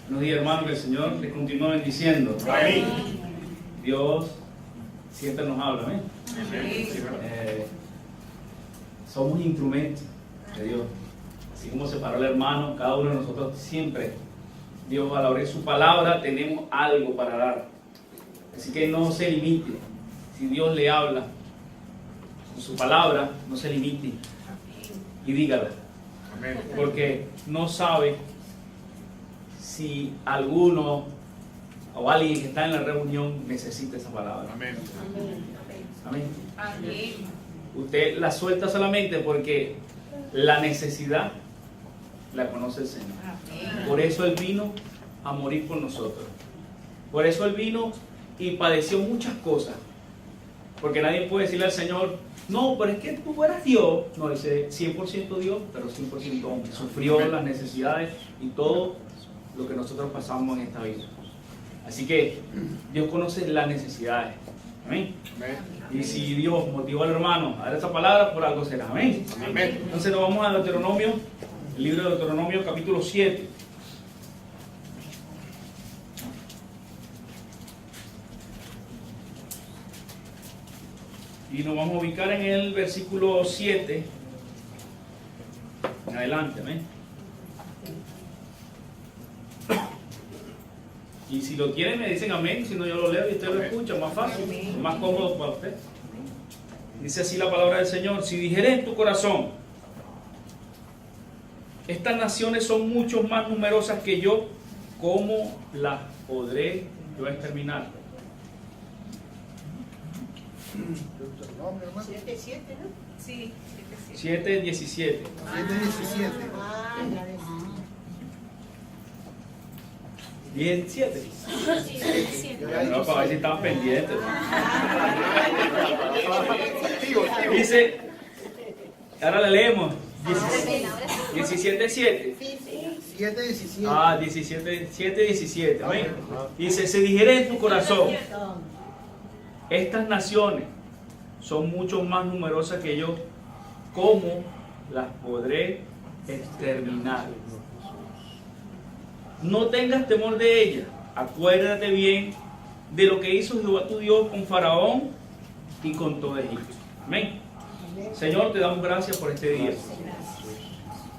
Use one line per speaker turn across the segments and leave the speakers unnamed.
Buenos días, hermanos, que el Señor les continúe bendiciendo.
Amén.
Dios siempre nos habla, amén. Somos instrumentos de Dios. Así como separó el hermano, cada uno de nosotros siempre, Dios al abrir su palabra, tenemos algo para dar. Así que no se limite. Si Dios le habla con su palabra, no se limite y dígala.
Amén.
Porque no sabe si alguno o alguien que está en la reunión necesita esa palabra.
Amén.
Amén.
Amén.
Usted la suelta solamente porque la necesidad la conoce el Señor. Por eso Él vino a morir por nosotros. Por eso Él vino y padeció muchas cosas. Porque nadie puede decirle al Señor, no, pero es que tú eras Dios. No, dice 100% Dios, pero 100% hombre. Sufrió las necesidades y todo lo que nosotros pasamos en esta vida. Así que Dios conoce las necesidades. Amén.
Amén.
Y si Dios motivó al hermano a dar esa palabra, por algo será. Amén.
Amén.
Entonces nos vamos a Deuteronomio, el libro de Deuteronomio capítulo 7. Y nos vamos a ubicar en el versículo 7. En adelante, amén. Y si lo tienen me dicen amén, si no yo lo leo y usted lo escucha, más fácil, más cómodo para usted. Dice así la palabra del Señor: si dijere en tu corazón, estas naciones son mucho más numerosas que yo, ¿cómo las podré yo exterminar?
7:7, ¿no? Sí, 7:7.
7:17.
7:17.
Ah, la de
17.
sí, 7:7.
No, para ver si estaban pendientes. Dice, ahora le leemos. 17:7.
7:17.
Ah, 7:17. Amén. Dice, se dijere en tu corazón, estas naciones son mucho más numerosas que yo, ¿cómo las podré exterminar? No tengas temor de ellas, acuérdate bien de lo que hizo Jehová tu Dios con Faraón y con todo Egipto. Amén. Señor, te damos gracias por este día.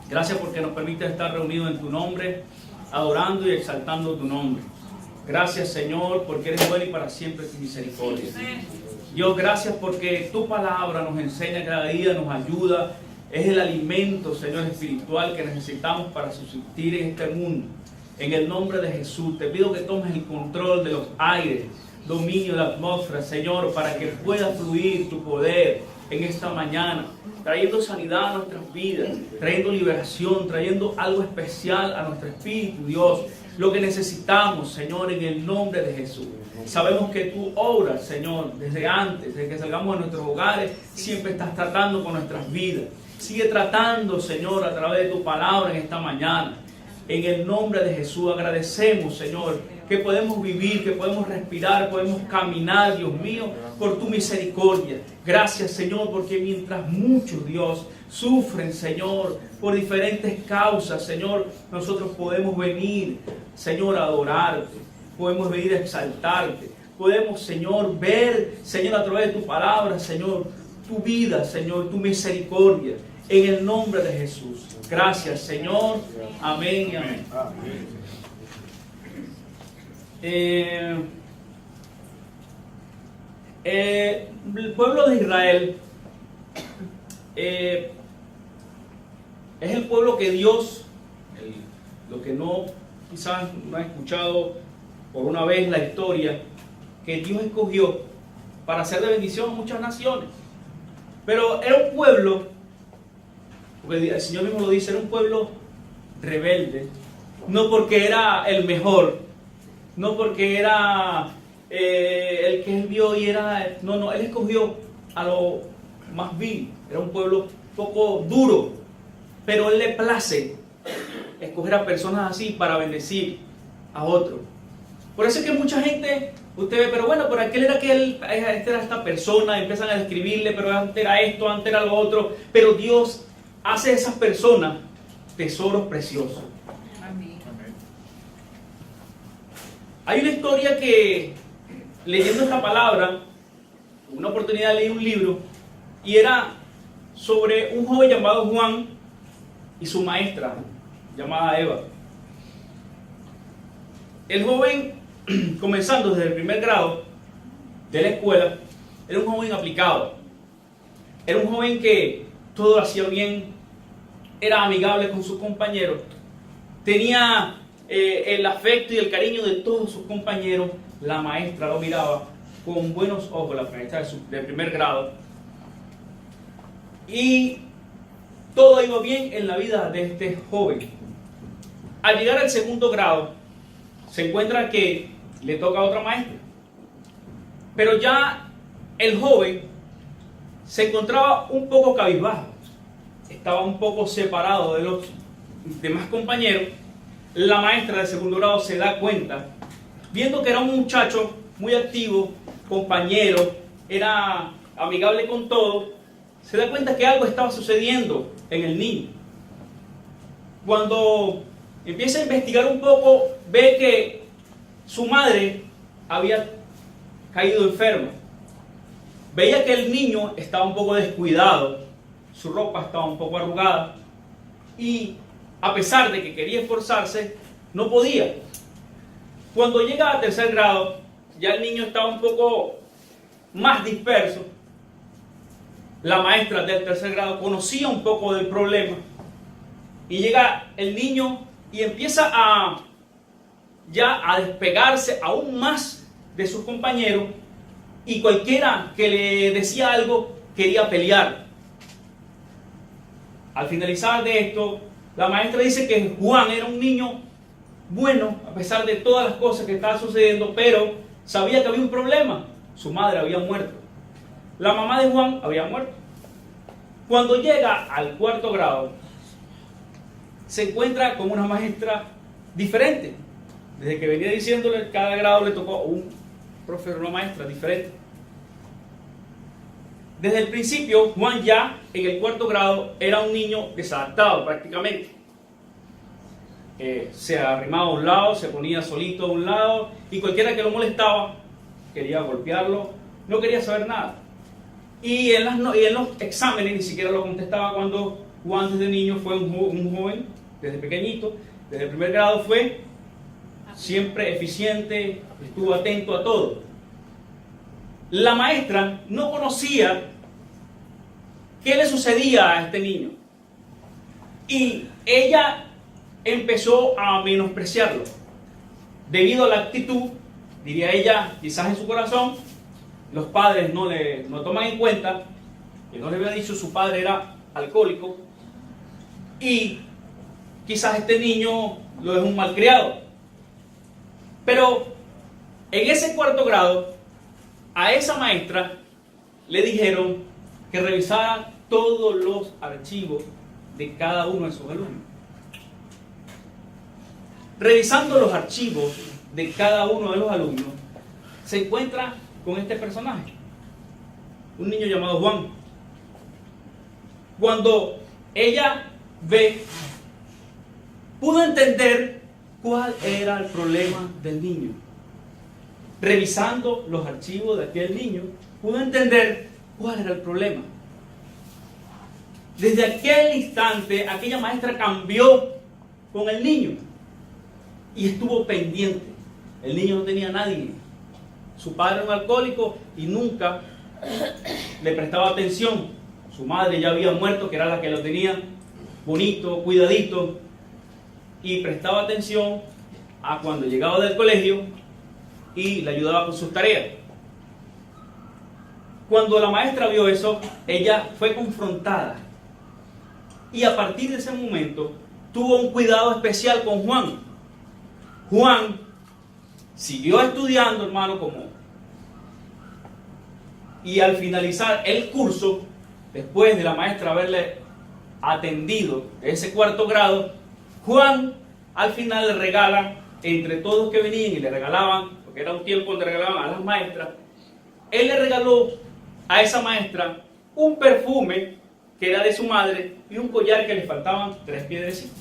Gracias porque nos permite estar reunidos en tu nombre, adorando y exaltando tu nombre. Gracias, Señor, porque eres bueno y para siempre tu misericordia. Dios, gracias porque tu palabra nos enseña cada día, nos ayuda. Es el alimento, Señor, espiritual que necesitamos para subsistir en este mundo. En el nombre de Jesús, te pido que tomes el control de los aires, dominio de la atmósfera, Señor, para que pueda fluir tu poder en esta mañana, trayendo sanidad a nuestras vidas, trayendo liberación, trayendo algo especial a nuestro espíritu, Dios. Lo que necesitamos, Señor, en el nombre de Jesús. Sabemos que tú obras, Señor, desde antes, desde que salgamos de nuestros hogares, siempre estás tratando con nuestras vidas. Sigue tratando, Señor, a través de tu palabra en esta mañana. En el nombre de Jesús agradecemos, Señor, que podemos vivir, que podemos respirar, podemos caminar, Dios mío, por tu misericordia. Gracias, Señor, porque mientras muchos, Dios, sufren, Señor, por diferentes causas, Señor, nosotros podemos venir, Señor, a adorarte, podemos venir a exaltarte, podemos, Señor, ver, Señor, a través de tu palabra, Señor, tu vida, Señor, tu misericordia, en el nombre de Jesús. Gracias, Señor. Amén y amén. El pueblo de Israel es el pueblo que Dios, lo que no quizás no ha escuchado por una vez la historia, que Dios escogió para hacer de bendición a muchas naciones. Pero era un pueblo, porque el Señor mismo lo dice, era un pueblo rebelde, no porque era el mejor, no porque era el que él vio y era, no, él escogió a lo más vil. Era un pueblo un poco duro, pero él le place escoger a personas así para bendecir a otros. Por eso es que mucha gente, usted ve, pero bueno, por aquel era esta era esta persona, empiezan a describirle, pero antes era esto, antes era lo otro, pero Dios hace de esas personas tesoros preciosos.
Amén.
Hay una historia que, leyendo esta palabra, una oportunidad leí un libro y era sobre un joven llamado Juan y su maestra llamada Eva. El joven, comenzando desde el primer grado de la escuela, era un joven aplicado. Era un joven que todo lo hacía bien, era amigable con sus compañeros, tenía el afecto y el cariño de todos sus compañeros. La maestra lo miraba con buenos ojos, la maestra de primer grado, y todo iba bien en la vida de este joven. Al llegar al segundo grado, se encuentra que le toca a otra maestra, pero ya el joven se encontraba un poco cabizbajo, estaba un poco separado de los demás compañeros. La maestra de segundo grado se da cuenta, viendo que era un muchacho muy activo, compañero, era amigable con todo, se da cuenta que algo estaba sucediendo en el niño. Cuando empieza a investigar un poco, ve que su madre había caído enferma. Veía que el niño estaba un poco descuidado, su ropa estaba un poco arrugada y a pesar de que quería esforzarse, no podía. Cuando llega a tercer grado, ya el niño estaba un poco más disperso. La maestra del tercer grado conocía un poco del problema y llega el niño y empieza a despegarse aún más de sus compañeros, y cualquiera que le decía algo quería pelear. Al finalizar de esto, la maestra dice que Juan era un niño bueno, a pesar de todas las cosas que estaban sucediendo, pero sabía que había un problema. Su madre había muerto. La mamá de Juan había muerto. Cuando llega al cuarto grado, se encuentra con una maestra diferente. Desde que venía diciéndole, cada grado le tocó un profesor, una maestra diferente. Desde el principio, Juan ya en el cuarto grado era un niño desadaptado prácticamente. Se arrimaba a un lado, se ponía solito a un lado, y cualquiera que lo molestaba quería golpearlo, no quería saber nada. Y en los exámenes ni siquiera lo contestaba. Cuando Juan desde niño fue un joven, desde pequeñito, desde el primer grado fue siempre eficiente, estuvo atento a todo. La maestra no conocía qué le sucedía a este niño y ella empezó a menospreciarlo debido a la actitud, diría ella, quizás en su corazón. Los padres no toman en cuenta que no le había dicho su padre era alcohólico y quizás este niño lo es un malcriado. Pero en ese cuarto grado, a esa maestra le dijeron que revisara todos los archivos de cada uno de sus alumnos. Revisando los archivos de cada uno de los alumnos, se encuentra con este personaje, un niño llamado Juan. Cuando ella pudo entender cuál era el problema del niño. Revisando los archivos de aquel niño, pudo entender cuál era el problema. Desde aquel instante, aquella maestra cambió con el niño y estuvo pendiente. El niño no tenía a nadie. Su padre era un alcohólico y nunca le prestaba atención. Su madre ya había muerto, que era la que lo tenía bonito, cuidadito, y prestaba atención a cuando llegaba del colegio y le ayudaba con sus tareas. Cuando la maestra vio eso, ella fue confrontada y a partir de ese momento tuvo un cuidado especial con Juan. Juan siguió estudiando, hermano, y al finalizar el curso, después de la maestra haberle atendido ese cuarto grado, Juan al final le regala, entre todos que venían y le regalaban, porque era un tiempo donde regalaban a las maestras, él le regaló a esa maestra un perfume que era de su madre y un collar que le faltaban 3 piedrecitas.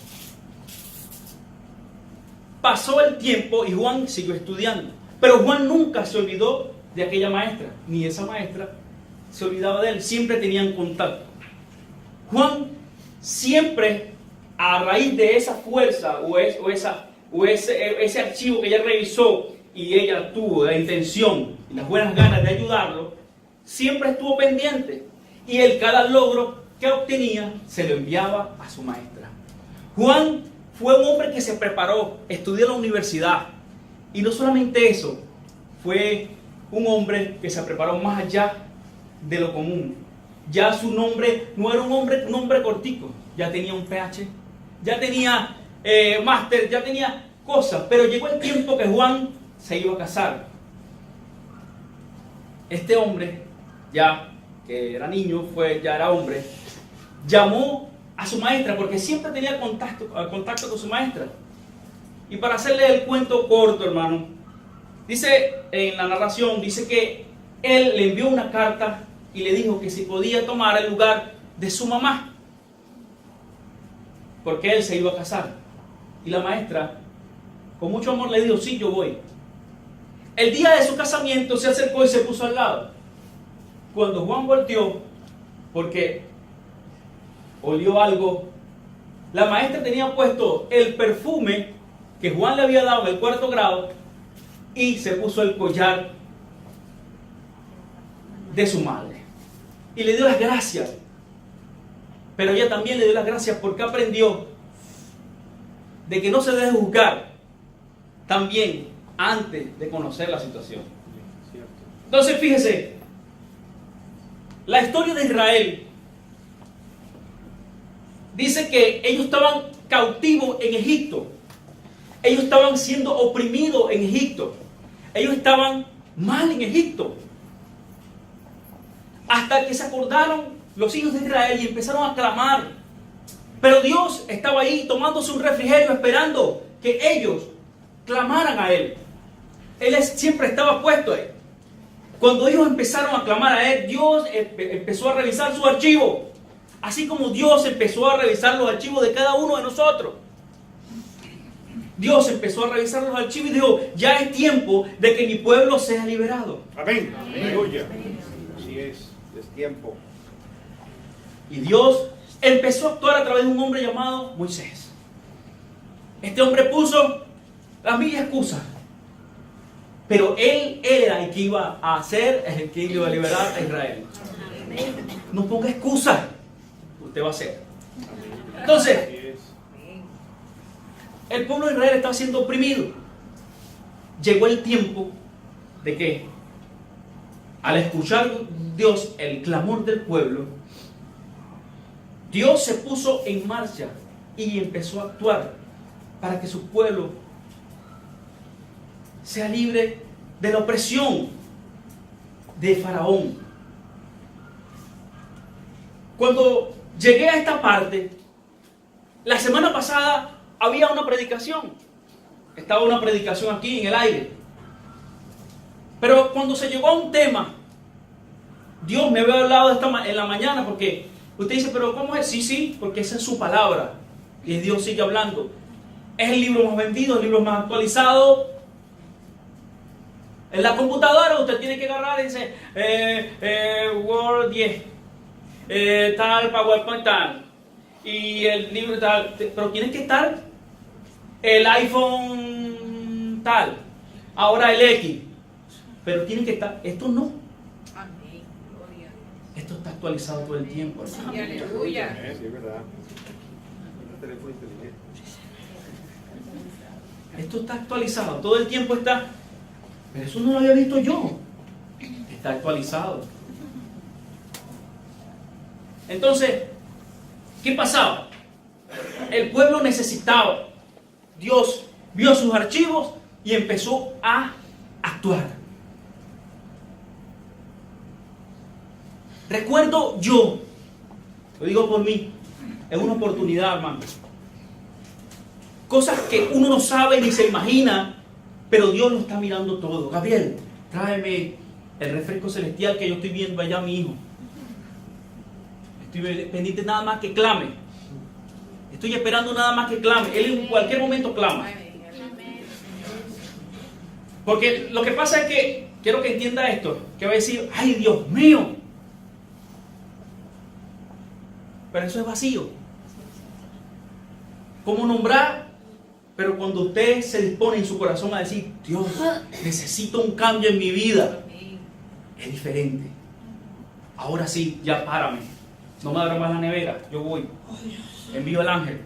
pasó el tiempo y Juan siguió estudiando. Pero Juan nunca se olvidó de aquella maestra, ni esa maestra se olvidaba de él. Siempre tenían contacto. Juan siempre, a raíz de esa fuerza o ese archivo que ella revisó y ella tuvo la intención y las buenas ganas de ayudarlo, siempre estuvo pendiente. Y él, cada logro que obtenía, se lo enviaba a su maestra. Juan fue un hombre que se preparó, estudió en la universidad. Y no solamente eso, fue un hombre que se preparó más allá de lo común. Ya su nombre no era un nombre cortico, ya tenía un PH, ya tenía máster, ya tenía cosas. Pero llegó el tiempo que Juan se iba a casar. Este hombre, ya que era niño, ya era hombre, llamó a su maestra porque siempre tenía contacto con su maestra. Y para hacerle el cuento corto, hermano, dice en la narración, dice que él le envió una carta y le dijo que si podía tomar el lugar de su mamá, porque él se iba a casar. Y la maestra, con mucho amor, le dijo: sí, yo voy. El día de su casamiento se acercó y se puso al lado. Cuando Juan volteó, porque olió algo, la maestra tenía puesto el perfume que Juan le había dado en el 4º grado y se puso el collar de su madre. Y le dio las gracias. Pero ella también le dio las gracias porque aprendió de que no se debe juzgar también antes de conocer la situación. Entonces, fíjese, la historia de Israel dice que ellos estaban cautivos en Egipto. Ellos estaban siendo oprimidos en Egipto. Ellos estaban mal en Egipto. Hasta que se acordaron los hijos de Israel y empezaron a clamar. Pero Dios estaba ahí tomándose un refrigerio esperando que ellos clamaran a Él. Él siempre estaba puesto ahí. Cuando ellos empezaron a clamar a Él, Dios empezó a revisar su archivo. Así como Dios empezó a revisar los archivos de cada uno de nosotros. Dios empezó a revisar los archivos y dijo: ya es tiempo de que mi pueblo sea liberado.
Amén. Aleluya. Así es tiempo.
Y Dios empezó a actuar a través de un hombre llamado Moisés. Este hombre puso las mil excusas, pero él era el que iba a hacer, el que iba a liberar a Israel. No ponga excusas, usted va a hacer. Entonces, el pueblo de Israel estaba siendo oprimido. Llegó el tiempo de que, al escuchar Dios el clamor del pueblo, Dios se puso en marcha y empezó a actuar para que su pueblo sea libre de la opresión de Faraón. Cuando llegué a esta parte, la semana pasada había una predicación. Estaba una predicación aquí en el aire. Pero cuando se llegó a un tema, Dios me había hablado en la mañana, porque usted dice: pero ¿cómo es? Sí, porque esa es su palabra. Y Dios sigue hablando. Es el libro más vendido, el libro más actualizado. En la computadora usted tiene que agarrar y dice Word 10, tal, PowerPoint tal, y el libro tal, pero tiene que estar el iPhone tal, ahora el X, pero tiene que estar, esto no.
Amén. Gloria a Dios.
Esto está actualizado todo el tiempo.
Aleluya.
Sí, es verdad. Un teléfono inteligente.
Esto está actualizado, todo el tiempo está. Pero eso no lo había visto yo. Está actualizado. Entonces, ¿qué pasaba? El pueblo necesitaba. Dios vio sus archivos y empezó a actuar. Recuerdo yo, lo digo por mí, es una oportunidad, hermano. Cosas que uno no sabe ni se imagina, pero Dios lo está mirando todo. Gabriel, tráeme el refresco celestial que yo estoy viendo allá a mi hijo. Estoy pendiente nada más que clame. Estoy esperando nada más que clame. Él en cualquier momento clama. Porque lo que pasa es que, quiero que entienda esto, que va a decir, ¡ay, Dios mío! Pero eso es vacío. ¿Cómo nombrar? Pero cuando usted se dispone en su corazón a decir, Dios, necesito un cambio en mi vida,
Amén.
es diferente. Ahora sí, ya párame. No me abra más la nevera, yo voy. Envío al ángel.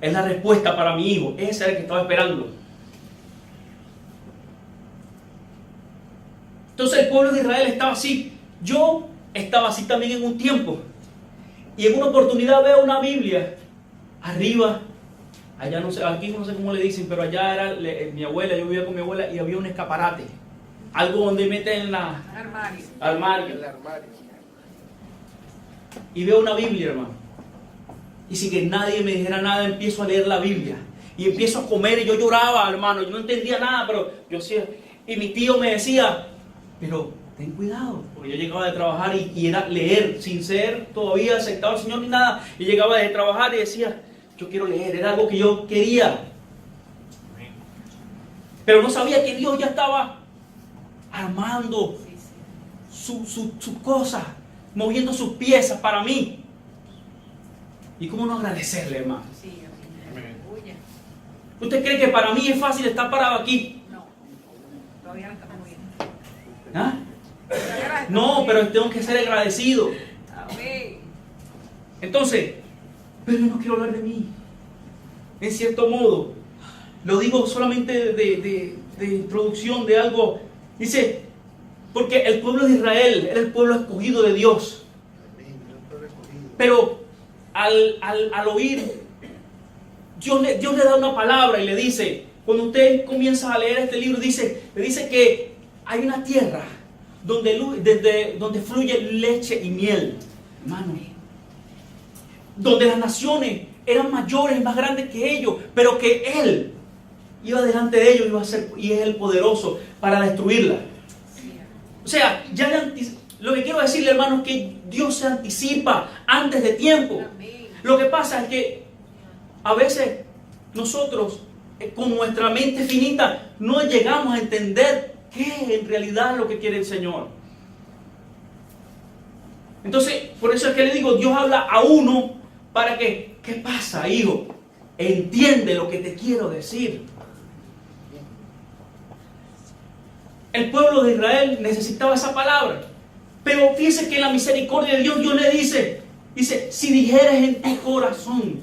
Es la respuesta para mi hijo. Ese era el que estaba esperando. Entonces el pueblo de Israel estaba así. Yo estaba así también en un tiempo. Y en una oportunidad veo una Biblia arriba. Allá no sé, aquí no sé cómo le dicen, pero allá era mi abuela, yo vivía con mi abuela y había un escaparate. Algo donde meten la
Armario.
armario.
El armario.
Y veo una Biblia, hermano. Y sin que nadie me dijera nada, empiezo a leer la Biblia. Y empiezo a comer y yo lloraba, hermano. Yo no entendía nada, pero yo hacía. Y mi tío me decía, pero ten cuidado. Porque yo llegaba de trabajar y era leer, sin ser todavía aceptado al Señor ni nada. Y llegaba de trabajar y decía, yo quiero leer. Era algo que yo quería. Pero no sabía que Dios ya estaba armando
Sí, sí.
sus cosas, moviendo sus piezas para mí. ¿Y cómo no agradecerle, hermano?
Sí, amén. Aleluya.
¿Usted cree que para mí es fácil estar parado aquí?
No. Todavía no estamos bien.
¿Ah?
Todavía estamos
No,
bien.
pero tengo que ser agradecido.
Amén.
Entonces, pero yo no quiero hablar de mí. En cierto modo, lo digo solamente de introducción de algo. Dice, porque el pueblo de Israel era el pueblo escogido de Dios. Pero al oír, Dios le da una palabra y le dice, cuando usted comienza a leer este libro, le dice que hay una tierra donde fluye leche y miel, hermano. Donde las naciones eran mayores y más grandes que ellos, pero que Él iba delante de ellos, iba a ser, y es el poderoso para destruirla. O sea, lo que quiero decirle, hermano, es que Dios se anticipa antes de tiempo.
Amén.
Lo que pasa es que a veces nosotros, con nuestra mente finita, no llegamos a entender qué es en realidad lo que quiere el Señor. Entonces, por eso es que le digo, Dios habla a uno para que, ¿qué pasa, hijo? Entiende lo que te quiero decir. El pueblo de Israel necesitaba esa palabra. Pero fíjese que en la misericordia de Dios, Dios le dice, si dijeres en tu corazón,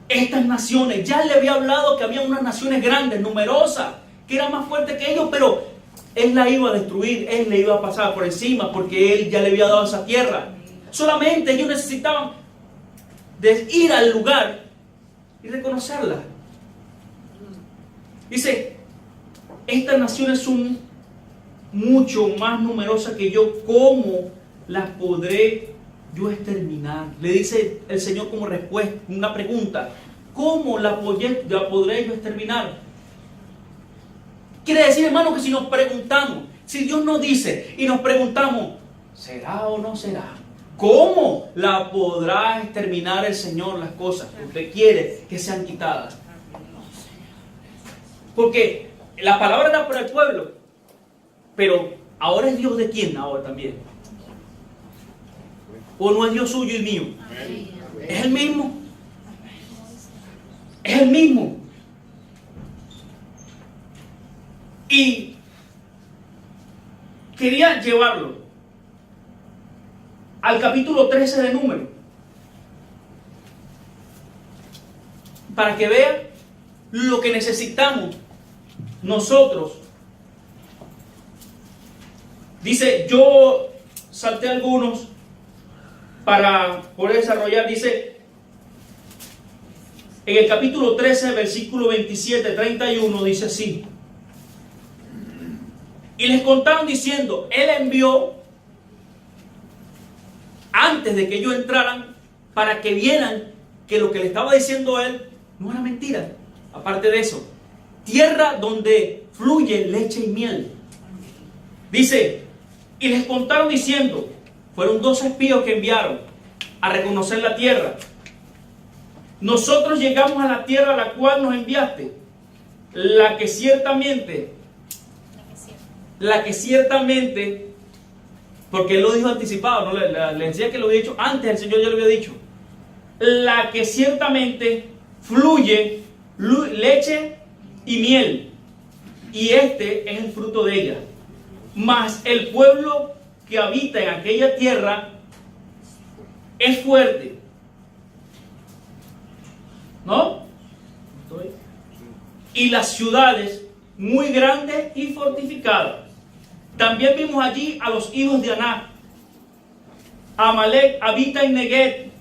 estas naciones, ya le había hablado que había unas naciones grandes, numerosas, que eran más fuertes que ellos, pero Él la iba a destruir, Él le iba a pasar por encima, porque Él ya le había dado esa tierra. Solamente ellos necesitaban de ir al lugar y reconocerla. Dice, estas naciones son mucho más numerosas que yo. ¿Cómo las podré yo exterminar? Le dice el Señor como respuesta, una pregunta. ¿Cómo la podré yo exterminar? Quiere decir, hermano, que si nos preguntamos, si Dios nos dice y nos preguntamos, ¿será o no será? ¿Cómo la podrá exterminar el Señor las cosas que usted quiere que sean quitadas? Porque la palabra era para el pueblo, pero ahora es Dios de quién ahora también. ¿O no es Dios suyo y mío? Es el mismo. Es el mismo. Y quería llevarlo al capítulo 13 de Números, para que vean lo que necesitamos nosotros. Dice, yo salté algunos para poder desarrollar. Dice en el capítulo 13, versículo 27, 31, dice así: y les contaron diciendo, Él envió antes de que ellos entraran, para que vieran que lo que le estaba diciendo Él no era mentira. Aparte de eso, tierra donde fluye leche y miel. Dice, y les contaron diciendo, fueron 2 espías que enviaron a reconocer la tierra. Nosotros llegamos a la tierra a la cual nos enviaste, la que ciertamente, porque él lo dijo anticipado, ¿no? Le decía que lo había dicho antes, el Señor ya lo había dicho. La que ciertamente fluye leche y miel, y este es el fruto de ella. Mas el pueblo que habita en aquella tierra es fuerte, ¿no? Y las ciudades muy grandes y fortificadas. También vimos allí a los hijos de Aná. Amalek habita en Neguet,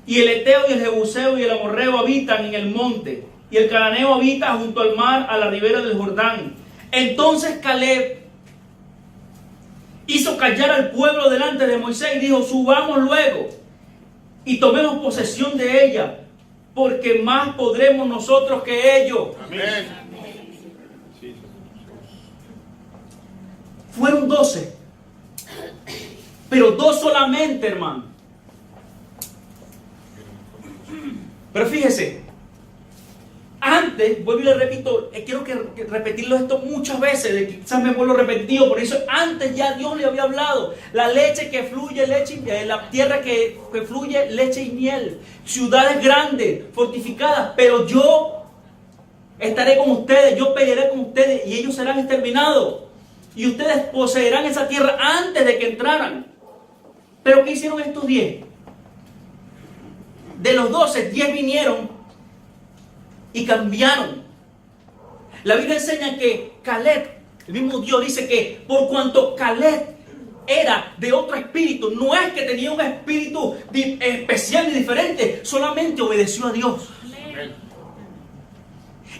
y el Eteo y el Jebuseo y el Amorreo habitan en el monte, y el Cananeo habita junto al mar a la ribera del Jordán. Entonces Caleb hizo callar al pueblo delante de Moisés y dijo: subamos luego y tomemos posesión de ella, porque más podremos nosotros que ellos.
Amén.
Fueron 12, pero 2 solamente, hermano. Pero fíjese, antes, vuelvo y le repito, quiero repetirlo esto muchas veces, quizás me vuelvo repetido, por eso antes ya Dios le había hablado, la leche que fluye, la tierra que fluye leche y miel, ciudades grandes, fortificadas, pero yo estaré con ustedes, yo pelearé con ustedes y ellos serán exterminados. Y ustedes poseerán esa tierra antes de que entraran. Pero ¿qué hicieron estos 10? De los 12, 10 vinieron y cambiaron. La Biblia enseña que Caleb, el mismo Dios dice que por cuanto Caleb era de otro espíritu, no es que tenía un espíritu especial ni diferente, solamente obedeció a Dios.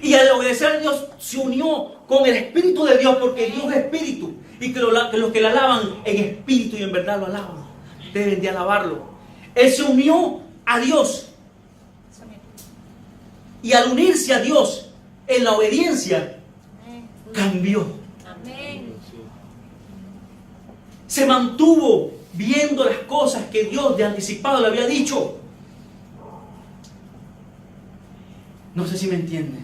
Y al obedecer a Dios se unió con el Espíritu de Dios, porque Dios es Espíritu. Y que los que le alaban en espíritu y en verdad lo alaban, deben de alabarlo. Él se unió a Dios. Y al unirse a Dios en la obediencia, cambió. Se mantuvo viendo las cosas que Dios de anticipado le había dicho. No sé si me entienden.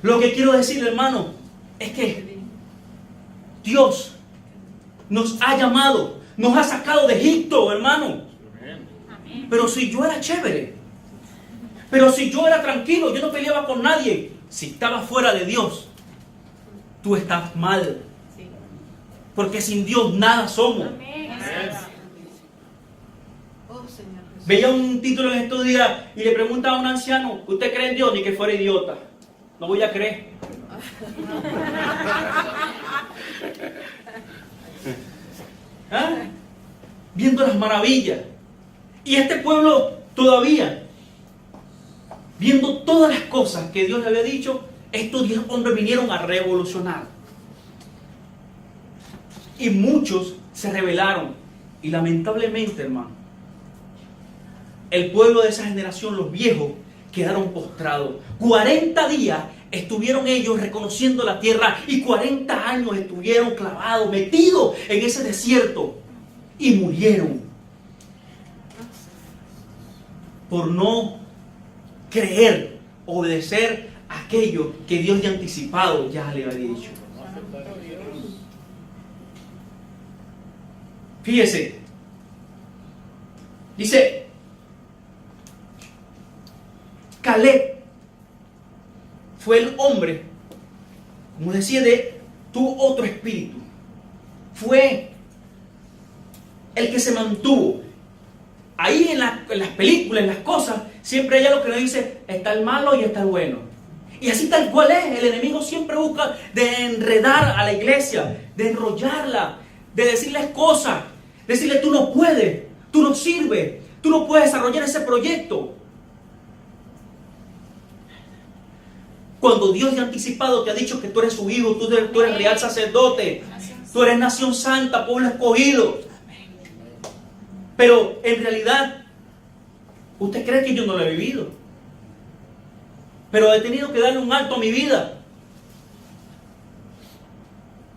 Lo que quiero decir, hermano, es que Dios nos ha llamado, nos ha sacado de Egipto, hermano. Pero si yo era chévere, pero si yo era tranquilo, yo no peleaba con nadie, si estaba fuera de Dios, tú estás mal. Porque sin Dios nada somos. Veía un título en estos días y le preguntaba a un anciano: ¿usted cree en Dios? Ni que fuera idiota. No voy a creer. ¿Ah? Viendo las maravillas. Y este pueblo todavía, viendo todas las cosas que Dios le había dicho, estos 10 hombres vinieron a revolucionar. Y muchos se rebelaron. Y lamentablemente, hermano, el pueblo de esa generación, los viejos, quedaron postrados. 40 días estuvieron ellos reconociendo la tierra y 40 años estuvieron clavados, metidos en ese desierto y murieron por no creer, obedecer aquello que Dios de anticipado ya le había dicho. Fíjese, dice Caleb fue el hombre, como decía, tuvo otro espíritu. Fue el que se mantuvo. Ahí en las películas, en las cosas, siempre ella lo que nos dice: está el malo y está el bueno. Y así tal cual es. El enemigo siempre busca de enredar a la iglesia, de enrollarla, de decirles cosas, decirle: tú no puedes, tú no sirves, tú no puedes desarrollar ese proyecto. Cuando Dios de anticipado te ha dicho que tú eres su hijo, tú eres real sacerdote, tú eres nación santa, pueblo escogido. Pero en realidad, usted cree que yo no lo he vivido. Pero he tenido que darle un alto a mi vida.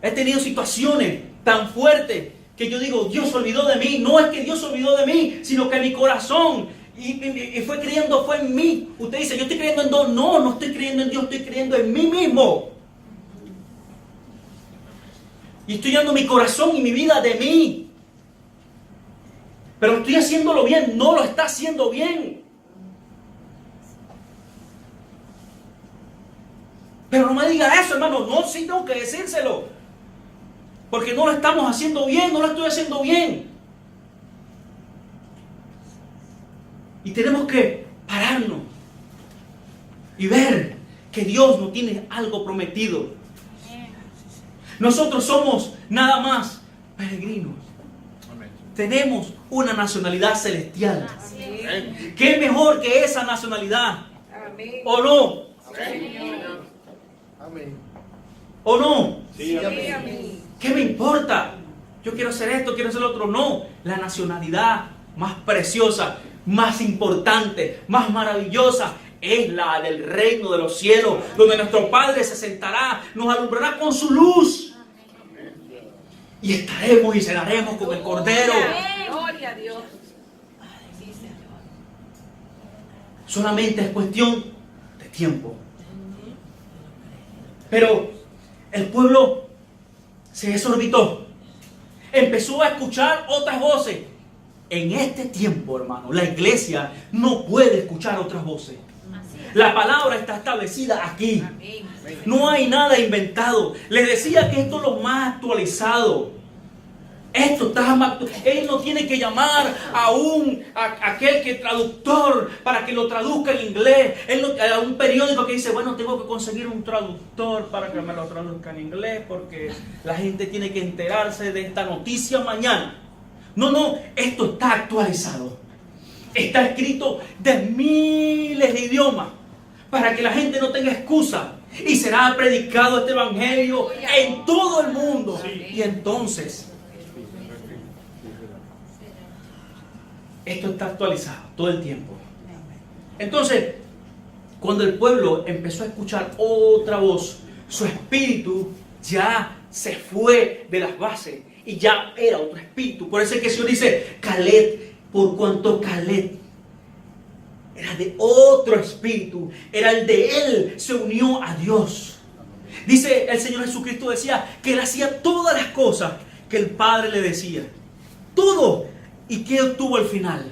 He tenido situaciones tan fuertes que yo digo: Dios se olvidó de mí. No es que Dios se olvidó de mí, sino que mi corazón Y fue creyendo, fue en mí. Usted dice, yo estoy creyendo en Dios. No, no estoy creyendo en Dios, estoy creyendo en mí mismo. Y estoy dando mi corazón y mi vida de mí. Pero estoy haciéndolo bien, no lo está haciendo bien. Pero no me diga eso, hermano. No, sí tengo que decírselo. Porque no lo estamos haciendo bien, no lo estoy haciendo bien. Y tenemos que pararnos y ver que Dios nos tiene algo prometido. Nosotros somos nada más peregrinos. Tenemos una nacionalidad celestial. ¿Qué mejor que esa nacionalidad?
Amén.
¿O no?
Amén.
¿O no?
Sí, amén.
Amén.
¿Qué me importa? Yo quiero hacer esto, quiero hacer lo otro. No, la nacionalidad más preciosa, más importante, más maravillosa es la del reino de los cielos, donde nuestro Padre se sentará, nos alumbrará con su luz. Y estaremos y cenaremos con el Cordero.
Gloria a Dios.
Solamente es cuestión de tiempo. Pero el pueblo se desorbitó. Empezó a escuchar otras voces. En este tiempo, hermano, la iglesia no puede escuchar otras voces. La palabra está establecida aquí.
Amén.
No hay nada inventado. Les decía que esto es lo más actualizado. Esto está más. Él no tiene que llamar a aquel que es traductor para que lo traduzca en inglés. A un periódico que dice, bueno, tengo que conseguir un traductor para que me lo traduzca en inglés porque la gente tiene que enterarse de esta noticia mañana. No, esto está actualizado. Está escrito de miles de idiomas para que la gente no tenga excusa. Y será predicado este evangelio en todo el mundo. Y entonces, esto está actualizado todo el tiempo. Entonces, cuando el pueblo empezó a escuchar otra voz, su espíritu ya se fue de las bases y ya era otro espíritu. Por eso es que el Señor dice, Caleb, por cuanto Caleb era de otro espíritu, era el de él, se unió a Dios. Dice el Señor Jesucristo, decía que él hacía todas las cosas que el Padre le decía. Todo. ¿Y qué obtuvo al final?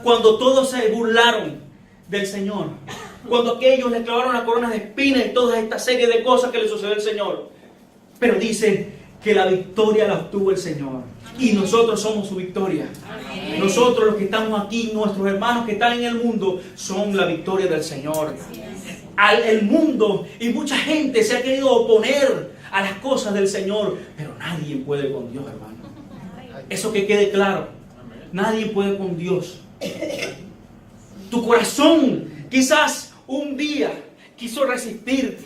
Cuando todos se burlaron del Señor, cuando aquellos le clavaron la corona de espinas y toda esta serie de cosas que le sucedió al Señor. Pero dice que la victoria la obtuvo el Señor. Y nosotros somos su victoria. Amén. Nosotros los que estamos aquí, nuestros hermanos que están en el mundo, son la victoria del Señor. El mundo y mucha gente se ha querido oponer a las cosas del Señor, pero nadie puede con Dios, hermano. Eso que quede claro. Nadie puede con Dios. Tu corazón quizás un día quiso resistirte,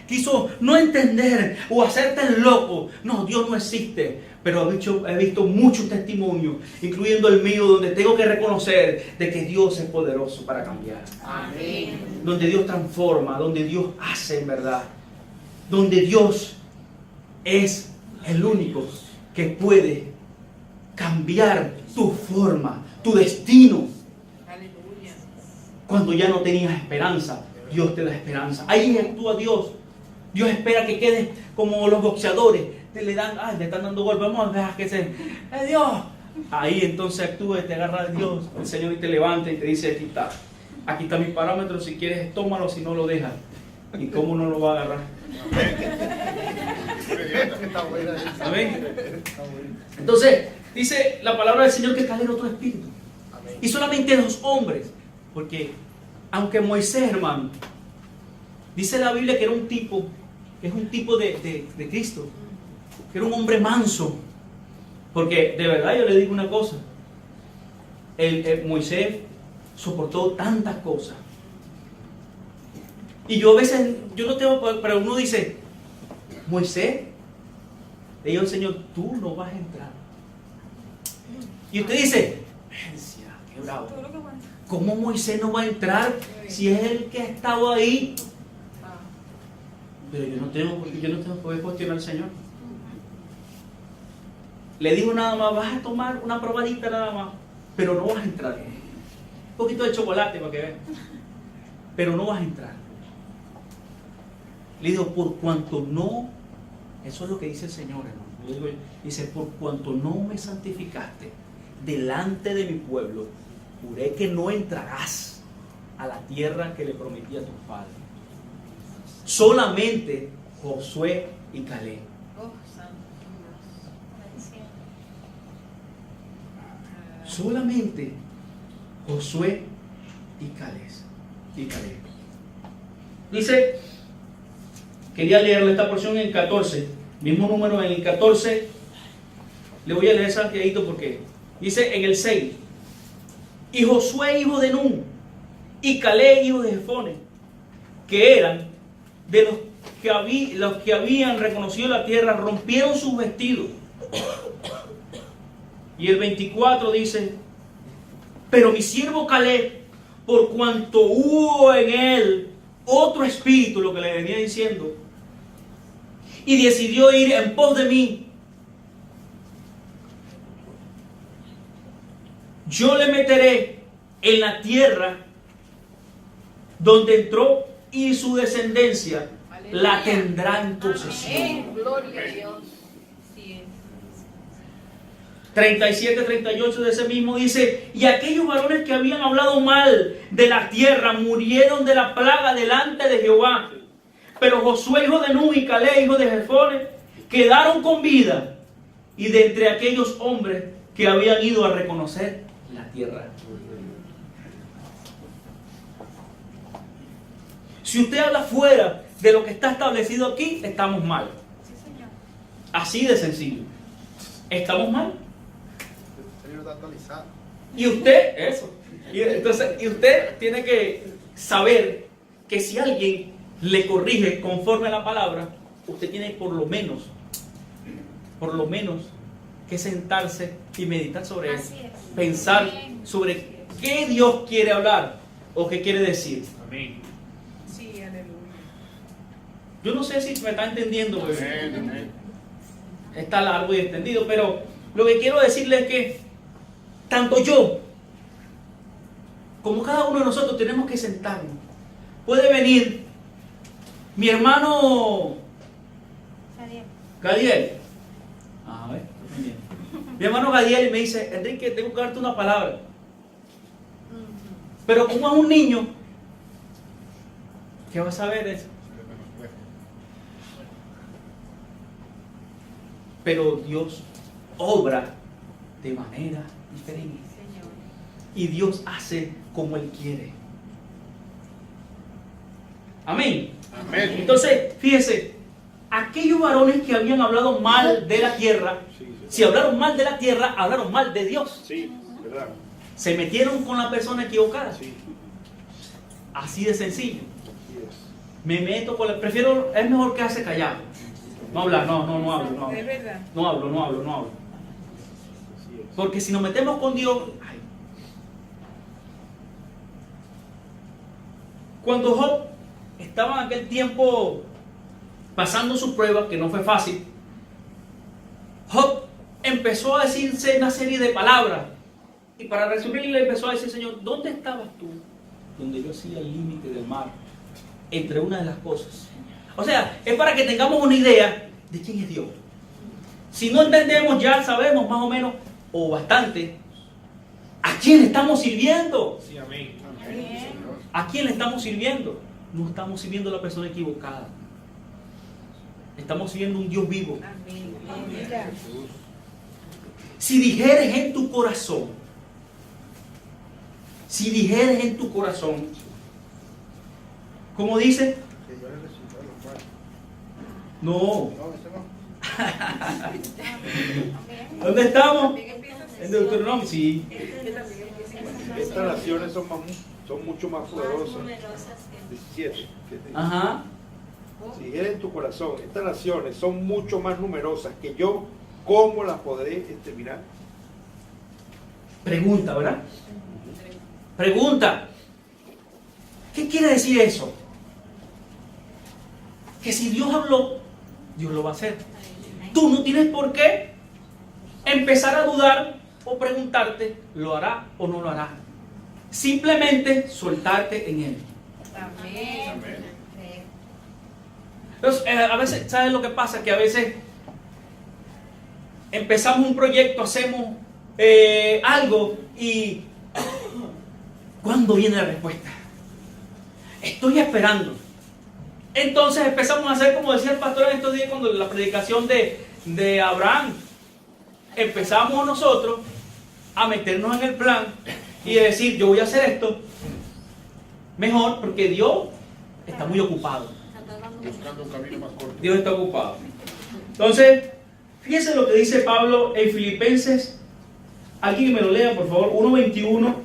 quiso no entender o hacerte el loco. No, Dios no existe. Pero he visto muchos testimonios, incluyendo el mío, donde tengo que reconocer de que Dios es poderoso para cambiar.
Amén.
Donde Dios transforma, donde Dios hace en verdad. Donde Dios es el único que puede cambiar tu forma, tu destino.
Aleluya.
Cuando ya no tenías esperanza, Dios te da esperanza. Ahí actúa Dios. Dios espera que quedes como los boxeadores. Le están dando golpes. Vamos a dejar que se... Dios! Ahí entonces actúa y te agarra de Dios. El Señor y te levanta y te dice, aquí está. Aquí está mi parámetro. Si quieres, tómalo. Si no, lo dejas. ¿Y cómo no lo va a agarrar? Amén. Entonces, dice la palabra del Señor que tal era otro espíritu. Y solamente los hombres. Porque, aunque Moisés, hermano, dice la Biblia que era un tipo, que es un tipo de Cristo, que era un hombre manso. Porque de verdad yo le digo una cosa, Moisés soportó tantas cosas. Y yo a veces, yo no tengo, pero uno dice, Moisés, le dijo el Señor, tú no vas a entrar. Y usted dice, qué bravo. ¿Cómo Moisés no va a entrar si es el que ha estado ahí? Pero yo no tengo por qué cuestionar al Señor. Le dijo nada más, vas a tomar una probadita nada más, pero no vas a entrar. poquito de chocolate para que vean. Pero no vas a entrar. Le digo, por cuanto no, eso es lo que dice el Señor, hermano. Le digo, dice, por cuanto no me santificaste delante de mi pueblo, juré que no entrarás a la tierra que le prometí a tus padres. Solamente Josué y Caleb.
Oh, santo Dios.
Solamente Josué y Caleb. Dice, quería leerle esta porción en el 14, mismo número en el 14. Le voy a leer salteadito porque dice en el 6: y Josué hijo de Nun y Caleb hijo de Jefone, que eran de los que habían reconocido la tierra, rompieron sus vestidos. Y el 24 dice, pero mi siervo Caleb, por cuanto hubo en él otro espíritu, lo que le venía diciendo, y decidió ir en pos de mí, yo le meteré en la tierra donde entró, y su descendencia la tendrá en posesión.
Gloria a Dios. Sí.
37-38 de ese mismo dice, y aquellos varones que habían hablado mal de la tierra murieron de la plaga delante de Jehová. Pero Josué hijo de Nun y Caleb hijo de Jefone quedaron con vida, y de entre aquellos hombres que habían ido a reconocer la tierra. Si usted habla fuera de lo que está establecido aquí, estamos mal. Así de sencillo. Estamos mal.
El libro está actualizado.
Y usted, eso. Y usted tiene que saber que si alguien le corrige conforme a la palabra, usted tiene por lo menos, que sentarse y meditar sobre eso. Pensar sobre qué Dios quiere hablar o qué quiere decir.
Amén.
Sí, aleluya.
Yo no sé si me está entendiendo, porque está largo y extendido, pero lo que quiero decirle es que tanto yo como cada uno de nosotros tenemos que sentarnos. Puede venir mi hermano Gadiel. A ver, muy bien. Mi hermano Gadiel y me dice, Enrique, tengo que darte una palabra. Pero como es un niño, ¿qué va a saber eso? Pero Dios obra de manera diferente.
Señor.
Y Dios hace como Él quiere. Amén.
Amén.
Entonces, fíjese, aquellos varones que habían hablado mal de la tierra, si hablaron mal de la tierra, hablaron mal de Dios.
Sí, ¿verdad?
Se metieron con la persona equivocada.
Sí,
Así de sencillo.
así es.
Me meto con la... Prefiero, es mejor quedarse callado. No hablar, no hablo.
Es verdad.
No hablo.
Así es.
Porque si nos metemos con Dios... ay. Cuando Job estaba en aquel tiempo pasando su prueba, que no fue fácil, Job empezó a decirse una serie de palabras. Y para resumir, le empezó a decir, Señor, ¿dónde estabas tú? Donde yo hacía el límite del mar, entre una de las cosas. O sea, es para que tengamos una idea de quién es Dios. Si no entendemos, ya sabemos más o menos, o bastante, a quién estamos sirviendo.
Sí, amén.
¿A quién le estamos sirviendo? No estamos sirviendo a la persona equivocada. Estamos sirviendo a un Dios vivo.
Amén.
Si dijeres en tu corazón, ¿cómo dice?
Que yo le resucité a los muertos.
No.
No, eso no.
¿Dónde estamos?
También empieza así.
En Deuteronomio, sí.
Que también empieza así.
Estas naciones son mucho más poderosas. 17.
Ajá.
Si dijeres en tu corazón, estas naciones son mucho más numerosas que yo, ¿cómo las podré exterminar?
Pregunta, ¿verdad? Pregunta. ¿Qué quiere decir eso? Que si Dios habló, Dios lo va a hacer. Tú no tienes por qué empezar a dudar o preguntarte, ¿lo hará o no lo hará? simplemente soltarte en Él.
Amén.
Entonces, a veces, ¿sabes lo que pasa? Que a veces empezamos un proyecto, hacemos algo y ¿cuándo viene la respuesta? Estoy esperando. Entonces empezamos a hacer, como decía el pastor en estos días, cuando la predicación de Abraham, empezamos nosotros a meternos en el plan y decir, yo voy a hacer esto mejor porque Dios está muy ocupado.
Buscando un camino más corto.
Dios está ocupado. Entonces, fíjense lo que dice Pablo en Filipenses. Alguien que me lo lea, por favor, 1:21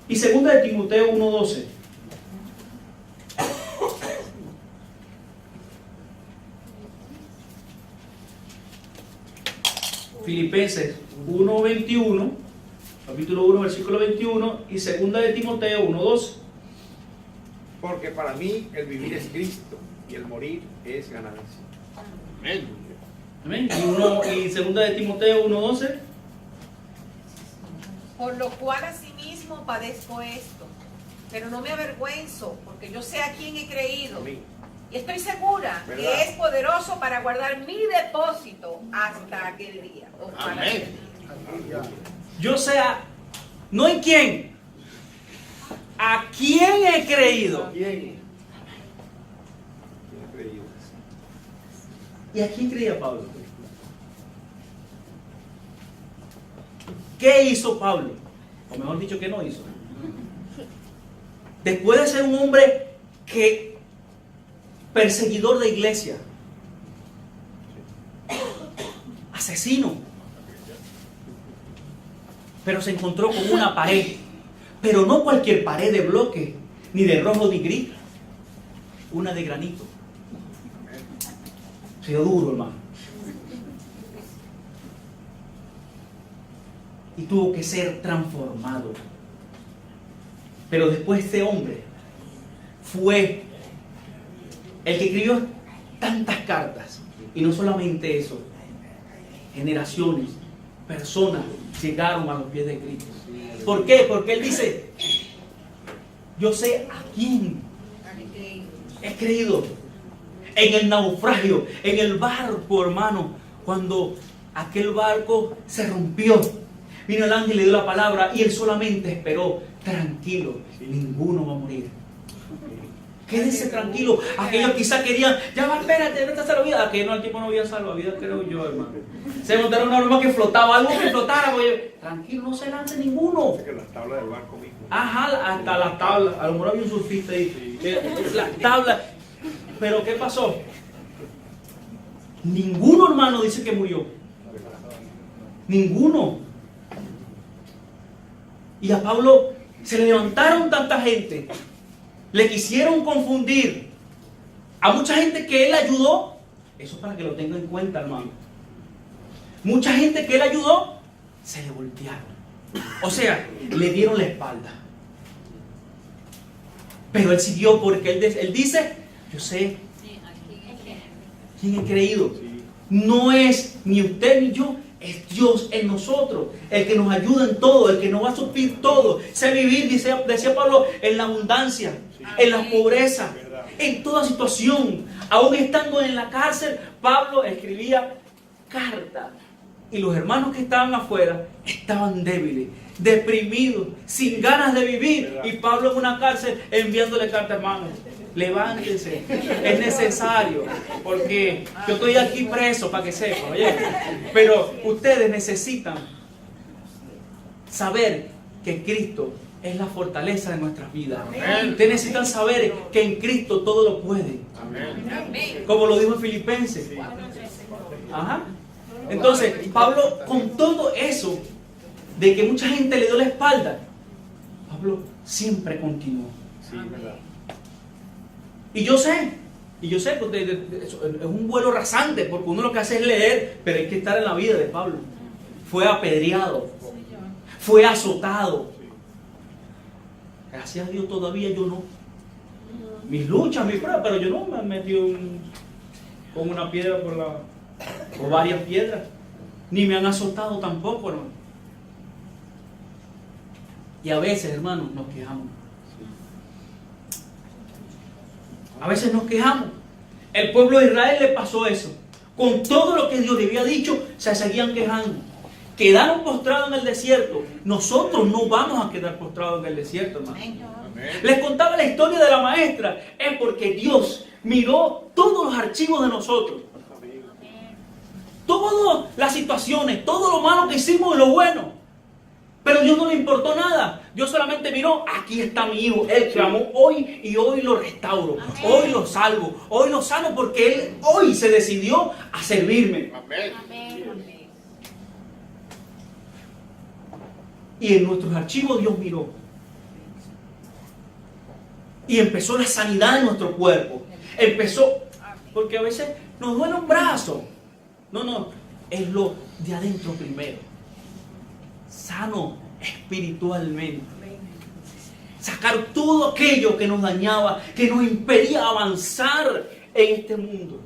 y 2 de Timoteo 1:12. Filipenses 1:21, capítulo 1, versículo 21 y 2 de Timoteo 1:12.
Porque para mí el vivir es Cristo y el morir es ganancia. Amén.
Amén. Y 2 de Timoteo 1:12.
Por lo cual asimismo padezco esto, pero no me avergüenzo, porque yo sé a quién he creído.
Amén.
Y estoy segura
¿Verdad?
que es poderoso para guardar mi depósito hasta aquel día. O para
Amén.
aquel día.
Yo sé, no en quién, a quién he creído.
¿Quién? ¿Quién ha creído?
¿Y a quién creía Pablo? ¿Qué hizo Pablo? O mejor dicho, ¿qué no hizo? Después de ser un hombre que perseguidor de iglesia, asesino, pero se encontró con una pared, pero no cualquier pared de bloque, ni de rojo ni gris, una de granito. Se dio duro, hermano. Y tuvo que ser transformado. Pero después este hombre fue el que escribió tantas cartas. Y no solamente eso, generaciones, personas llegaron a los pies de Cristo. ¿Por qué? Porque él dice, yo sé a quién he creído. En el naufragio, en el barco, hermano, cuando aquel barco se rompió, vino el ángel y le dio la palabra y él solamente esperó, tranquilo, ninguno va a morir. Quédese tranquilo. Aquellos quizás querían, ya va, espérate, no está salvavidas. Aquellos no, al tiempo no había salvavidas, creo yo, hermano. Se montaron una broma que flotaba, algo que flotara. Oye, tranquilo, no se lance ninguno.
Que las tablas del barco mismo.
Ajá, hasta las tablas. A lo mejor había un surfista ahí. Las tablas. Pero ¿qué pasó? Ninguno, hermano, dice que murió. Ninguno. Y a Pablo se le levantaron tanta gente. Le quisieron confundir. A mucha gente que él ayudó. Eso es para que lo tenga en cuenta, hermano. Mucha gente que él ayudó, se le voltearon. O sea, le dieron la espalda. Pero él siguió porque él dice, yo sé quién he creído. No es ni usted ni yo, es Dios en nosotros, el que nos ayuda en todo, el que nos va a suplir todo. Sé vivir, decía Pablo, en la abundancia, en la pobreza, en toda situación. Aún estando en la cárcel, Pablo escribía cartas. Y los hermanos que estaban afuera estaban débiles, deprimidos, sin ganas de vivir. Y Pablo en una cárcel enviándole cartas, hermanos. Levántense, es necesario, porque yo estoy aquí preso para que sepan, oye, pero ustedes necesitan saber que Cristo es la fortaleza de nuestras vidas. Ustedes necesitan saber que en Cristo todo lo puede, como lo dijo en Filipenses. Ajá. Entonces, Pablo, con todo eso de que mucha gente le dio la espalda, Pablo siempre continuó.
Sí, verdad.
Y yo sé, porque es un vuelo rasante, porque uno lo que hace es leer, pero hay que estar en la vida de Pablo. Fue apedreado, fue azotado. Gracias a Dios todavía yo no. Mis luchas, mis pruebas, pero yo no me he metido con una piedra o varias piedras. Ni me han azotado tampoco, hermano. Y a veces, hermanos, nos quejamos. A veces nos quejamos. El pueblo de Israel le pasó eso. Con todo lo que Dios le había dicho, se seguían quejando. Quedaron postrados en el desierto. Nosotros no vamos a quedar postrados en el desierto, hermano. Les contaba la historia de la maestra. Es porque Dios miró todos los archivos de nosotros. Todas las situaciones, todo lo malo que hicimos y lo bueno. Pero Dios no le importó nada. Dios solamente miró, aquí está mi hijo. Él clamó hoy y hoy lo restauro. Hoy lo salvo. Hoy lo sano porque él hoy se decidió a servirme. Y en nuestros archivos Dios miró. Y empezó la sanidad en nuestro cuerpo. Empezó, porque a veces nos duele un brazo. No, es lo de adentro primero. Sano espiritualmente. Sacar todo aquello que nos dañaba, que nos impedía avanzar en este mundo.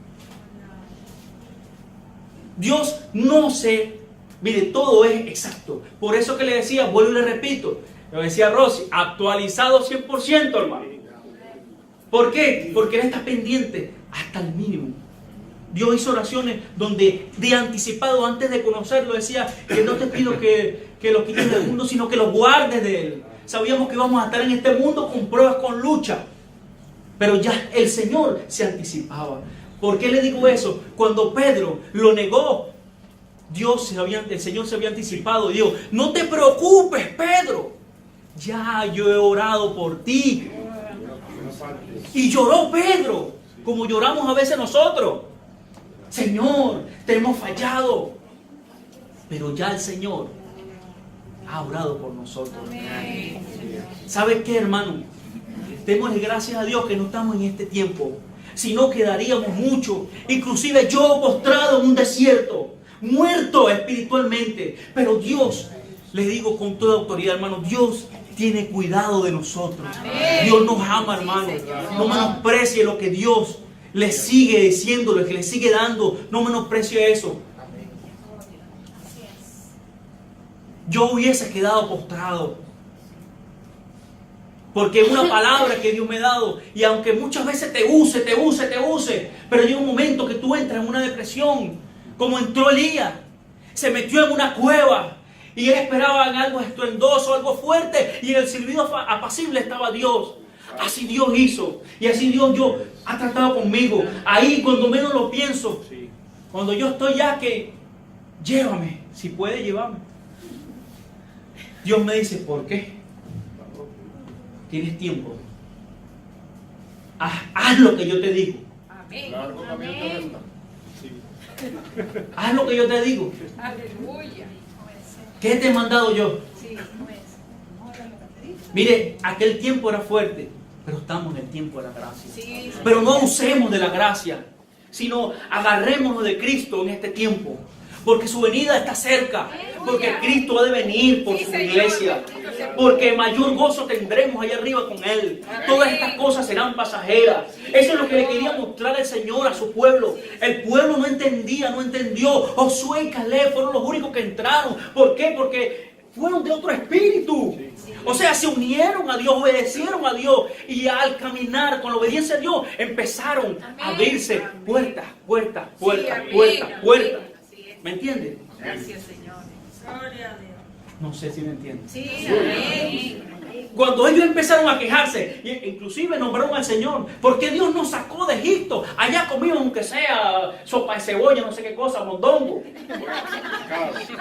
Dios no se... Mire, todo es exacto. Por eso que le decía, vuelvo y le repito, lo decía Rosy, actualizado 100%, hermano. ¿Por qué? Porque Él está pendiente hasta el mínimo. Dios hizo oraciones donde de anticipado, antes de conocerlo, decía que no te pido que lo quites del mundo, sino que lo guardes de él. Sabíamos que íbamos a estar en este mundo con pruebas, con lucha. Pero ya el Señor se anticipaba. ¿Por qué le digo eso? Cuando Pedro lo negó, el Señor se había anticipado y dijo, no te preocupes, Pedro. Ya yo he orado por ti. Y lloró Pedro, como lloramos a veces nosotros. Señor, te hemos fallado. Pero ya el Señor ha orado por nosotros. ¿Sabe qué, hermano? Démosle gracias a Dios que no estamos en este tiempo. Si no, quedaríamos mucho. Inclusive yo postrado en un desierto, muerto espiritualmente. Pero Dios, les digo con toda autoridad, hermano, Dios tiene cuidado de nosotros. Dios nos ama, hermano. No menosprecie lo que Dios le sigue diciendo, lo que le sigue dando. No menosprecie eso. Yo hubiese quedado postrado. Porque es una palabra que Dios me ha dado. Y aunque muchas veces te use. Pero llega un momento que tú entras en una depresión. Como entró Elías. Se metió en una cueva. Y él esperaba en algo estruendoso, algo fuerte. Y en el silbido apacible estaba Dios. Así Dios hizo. Y así Dios ha tratado conmigo. Ahí cuando menos lo pienso. Cuando yo estoy ya que... Llévame. Si puede, llevarme. Dios me dice, ¿por qué? Tienes tiempo. Haz lo que yo te digo.
Amén.
Haz lo que yo te digo.
Aleluya.
¿Qué te he mandado yo?
Sí.
Mire, aquel tiempo era fuerte, pero estamos en el tiempo de la gracia.
Sí.
Pero no usemos de la gracia, sino agarrémonos de Cristo en este tiempo. Porque su venida está cerca. Porque Cristo ha de venir por su iglesia. Porque mayor gozo tendremos allá arriba con Él. Todas estas cosas serán pasajeras. Eso es lo que le quería mostrar el Señor a su pueblo. El pueblo no entendía, no entendió. Josué y Caleb fueron los únicos que entraron. ¿Por qué? Porque fueron de otro espíritu. O sea, se unieron a Dios, obedecieron a Dios. Y al caminar con la obediencia a Dios, empezaron a abrirse puertas. ¿Me entienden?
Gracias, Señor. Gloria a Dios.
No sé si me entienden.
Sí, amén.
Cuando ellos empezaron a quejarse, inclusive nombraron al Señor, porque Dios nos sacó de Egipto. Allá comimos aunque sea sopa de cebolla, no sé qué cosa, mondongo.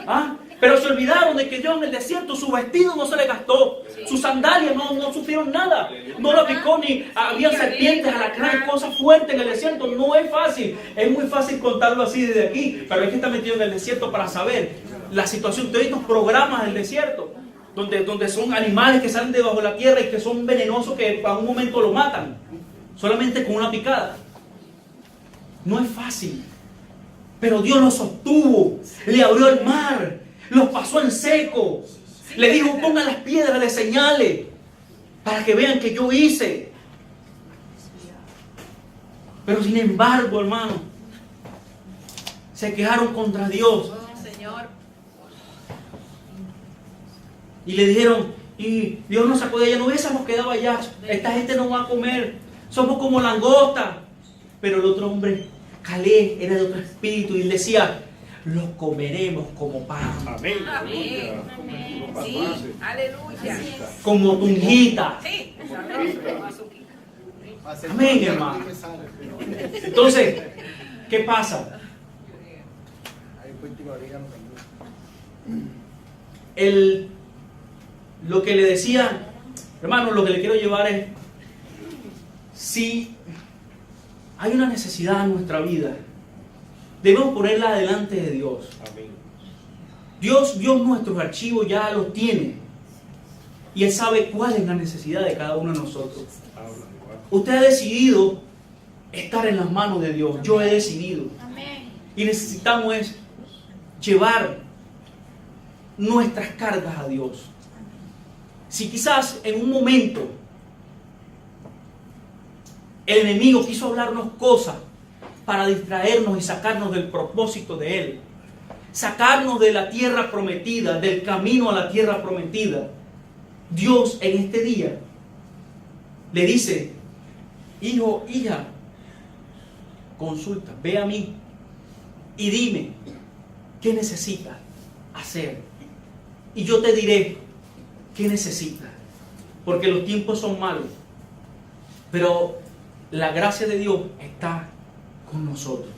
¿Ah? Pero se olvidaron de que Dios en el desierto su vestido no se le gastó, sus sandalias no sufrieron nada, no lo picó ni había serpientes, alacranes, cosas fuertes en el desierto. No es fácil, es muy fácil contarlo así desde aquí, pero hay que estar metido en el desierto para saber la situación. Todos estos programas del desierto, donde son animales que salen debajo de la tierra y que son venenosos, que a un momento lo matan, solamente con una picada. No es fácil, pero Dios los sostuvo, le abrió el mar, los pasó en seco, le dijo pongan las piedras de señales para que vean que yo hice. Pero sin embargo, hermano, se quejaron contra Dios.
Oh, Señor.
Y le dijeron, y Dios nos sacó de allá, no hubiésemos quedado allá, esta gente no va a comer, somos como langosta. Pero el otro hombre, Caleb, era de otro espíritu y él decía, los comeremos como pan,
Amén.
Amén. Sí, aleluya.
como tunjita.
Sí, sabroso, azuquita.
Amén, hermano. Entonces, ¿qué pasa? Lo que le decía, hermano, lo que le quiero llevar es, si hay una necesidad en nuestra vida, debemos ponerla delante de Dios.
Amén.
Dios nuestros archivos ya los tiene. Y Él sabe cuál es la necesidad de cada uno de nosotros.
Habla, igual.
Usted ha decidido estar en las manos de Dios. Yo he decidido. Y necesitamos es llevar nuestras cargas a Dios. Si quizás en un momento el enemigo quiso hablarnos cosas para distraernos y sacarnos del propósito de Él, sacarnos de la tierra prometida, del camino a la tierra prometida, Dios en este día le dice, hijo, hija, consulta, ve a mí y dime qué necesitas hacer. Y yo te diré qué necesitas. Porque los tiempos son malos. Pero la gracia de Dios está con nosotros.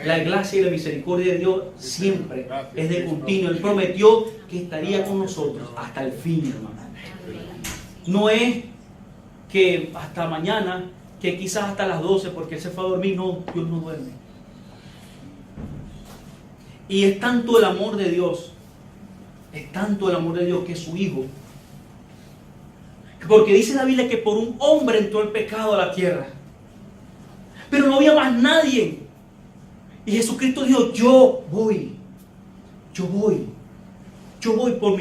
La gracia y la misericordia de Dios siempre es de continuo. Él prometió que estaría con nosotros hasta el fin, hermano. No es que hasta mañana, que quizás hasta las 12, porque Él se fue a dormir. No, Dios no duerme. Y es tanto el amor de Dios, es tanto el amor de Dios que su Hijo, porque dice la Biblia que por un hombre entró el pecado a la tierra, pero no había más nadie. Y Jesucristo dijo, yo voy por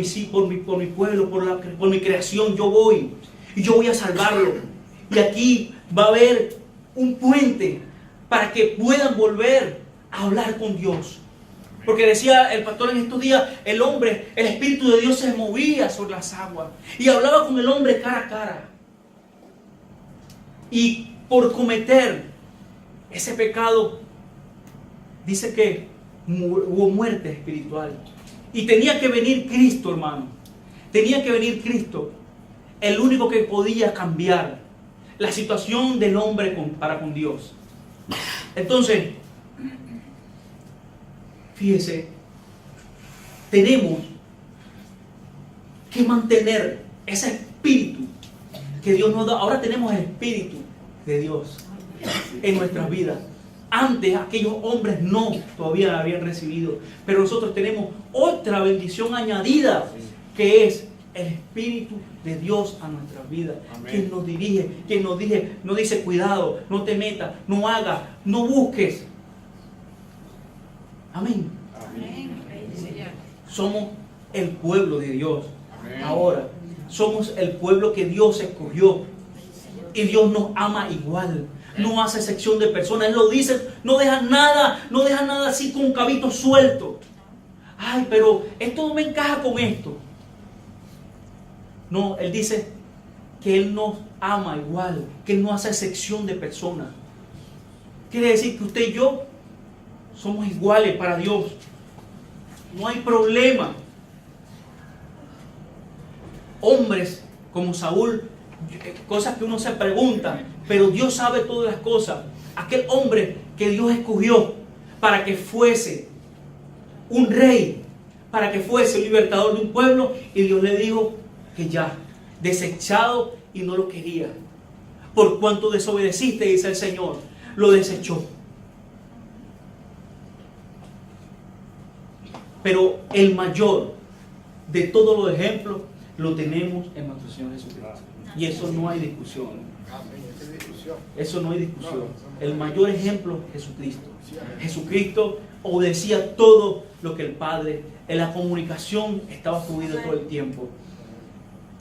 mi pueblo, por mi creación, yo voy, y yo voy a salvarlo. Y aquí va a haber un puente para que puedan volver a hablar con Dios. Porque decía el pastor en estos días, el Espíritu de Dios se movía sobre las aguas y hablaba con el hombre cara a cara. Y por cometer ese pecado, dice que hubo muerte espiritual. Y tenía que venir Cristo, hermano. Tenía que venir Cristo, el único que podía cambiar la situación del hombre para con Dios. Entonces, fíjese, tenemos que mantener ese espíritu que Dios nos da. Ahora tenemos el espíritu de Dios en nuestras vidas. Antes aquellos hombres todavía la habían recibido. Pero nosotros tenemos otra bendición añadida, que es el Espíritu de Dios a nuestras vidas. Amén. Quien nos dirige, quien nos dice cuidado, no te metas, no hagas, no busques. Amén.
Amén.
Somos el pueblo de Dios.
Amén.
Ahora, somos el pueblo que Dios escogió. Y Dios nos ama igual. No hace excepción de personas. Él lo dice, no deja nada así con un cabito suelto. Ay, pero esto no me encaja con esto. No, Él dice que Él nos ama igual, que Él no hace excepción de personas. Quiere decir que usted y yo somos iguales para Dios. No hay problema. Hombres como Saúl, cosas que uno se pregunta, pero Dios sabe todas las cosas. Aquel hombre que Dios escogió para que fuese un rey, para que fuese un libertador de un pueblo, y Dios le dijo que ya, desechado, y no lo quería. Por cuanto desobedeciste, dice el Señor, lo desechó. Pero el mayor de todos los ejemplos lo tenemos en nuestro Señor Jesucristo. Y eso no hay discusión. Eso no hay discusión. El mayor ejemplo es Jesucristo. Jesucristo obedecía todo lo que el Padre, en la comunicación estaba fluida todo el tiempo.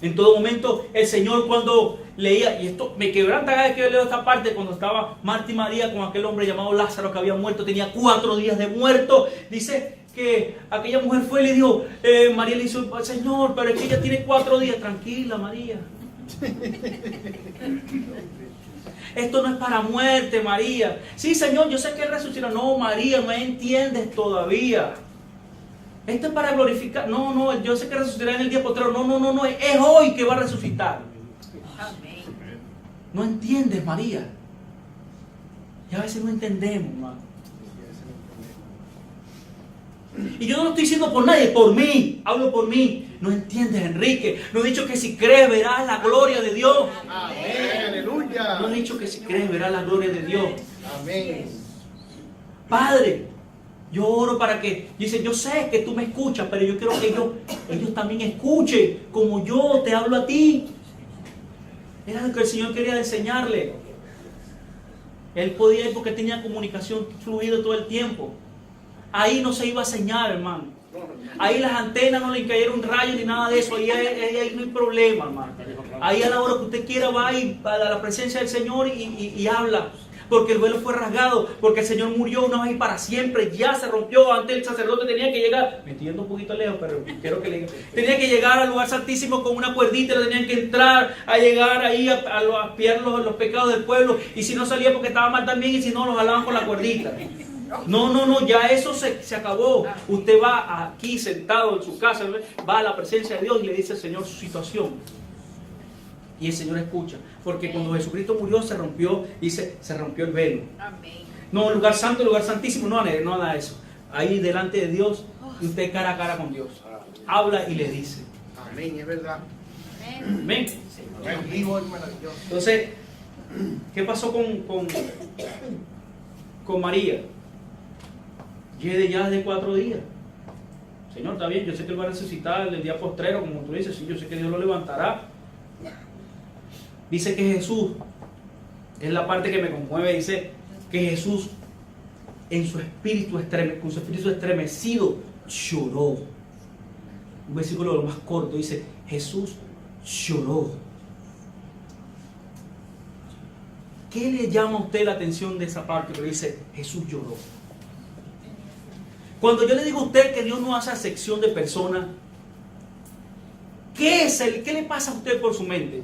En todo momento, el Señor cuando leía, y esto me quebranta cada vez que yo leo esta parte, cuando estaba Marta y María con aquel hombre llamado Lázaro que había muerto, tenía 4 días de muerto, dice que aquella mujer fue y le dijo, María le hizo, Señor, pero es que ella tiene 4 días. Tranquila, María. Esto no es para muerte, María. Sí, Señor, yo sé que Él resucitará. No, María, no entiendes todavía. Esto es para glorificar. No, yo sé que resucitará en el día postrero. No, es hoy que va a resucitar.
Amén.
No entiendes, María. Y a veces no entendemos, hermano. Y yo no lo estoy diciendo por nadie, por mí. Hablo por mí. No entiendes, Enrique. No he dicho que si crees verás la gloria de Dios.
Amén, aleluya.
No he dicho que si crees verás la gloria de Dios.
Amén.
Padre, yo oro para que, dice, yo sé que tú me escuchas, pero yo quiero que ellos también escuchen como yo te hablo a ti. Era lo que el Señor quería enseñarle. Él podía ir porque tenía comunicación fluida todo el tiempo. Ahí no se iba a señal, hermano. Ahí las antenas no le cayeron rayos ni nada de eso. Ahí no hay problema, hermano. Ahí a la hora que usted quiera va a ir a la presencia del Señor y habla. Porque el velo fue rasgado, porque el Señor murió una vez y para siempre, ya se rompió. Antes el sacerdote tenía que llegar, me estoy yendo un poquito lejos, pero quiero que le diga, tenía que llegar al lugar santísimo con una cuerdita, le tenían que entrar a llegar ahí a expiar los pecados del pueblo, y si no salía porque estaba mal también, y si no los jalaban con la cuerdita. No, ya eso se acabó. Usted va aquí sentado en su casa, va a la presencia de Dios y le dice al Señor su situación. Y el Señor escucha. Porque cuando Jesucristo murió se rompió, dice, se rompió el velo.
Amén.
No, lugar santo, lugar santísimo, no nada de eso. Ahí delante de Dios, usted cara a cara con Dios. Habla y le dice.
Amén, es verdad.
Amén.
El vivo es maravilloso.
Entonces, ¿qué pasó con María? Lleve ya de 4 días. Señor, está bien, yo sé que Él va a resucitar el día postrero, como tú dices, sí, yo sé que Dios lo levantará. Dice que Jesús, es la parte que me conmueve, dice que Jesús con su espíritu estremecido lloró. Un versículo lo más corto, dice, Jesús lloró. ¿Qué le llama a usted la atención de esa parte que dice Jesús lloró? Cuando yo le digo a usted que Dios no hace acepción de personas, ¿qué le pasa a usted por su mente?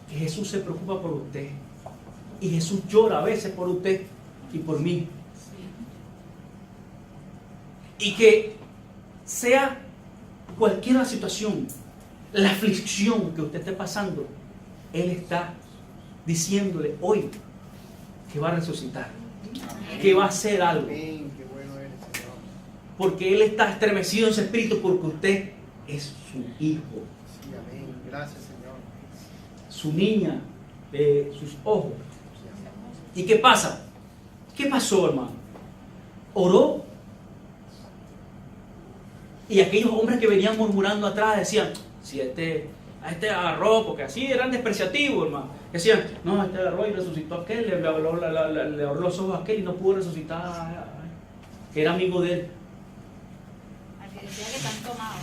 Que Jesús se preocupa por usted. Y Jesús llora a veces por usted y por mí. Y que sea cualquier situación, la aflicción que usted esté pasando, Él está diciéndole hoy que va a resucitar, que va a hacer algo.
Amén, qué bueno eres, Señor.
Porque Él está estremecido en su espíritu porque usted es su hijo.
Sí, amén. Gracias, Señor.
Su niña de sus ojos. ¿Y qué pasa? ¿Qué pasó, hermano? Oró. Y aquellos hombres que venían murmurando atrás decían, si a este agarró, porque así eran despreciativos, hermano. Decían, no, este agarró y resucitó a aquel, le abrió los ojos a aquel y no pudo resucitar, que era amigo de él.
Así decía que están tomados.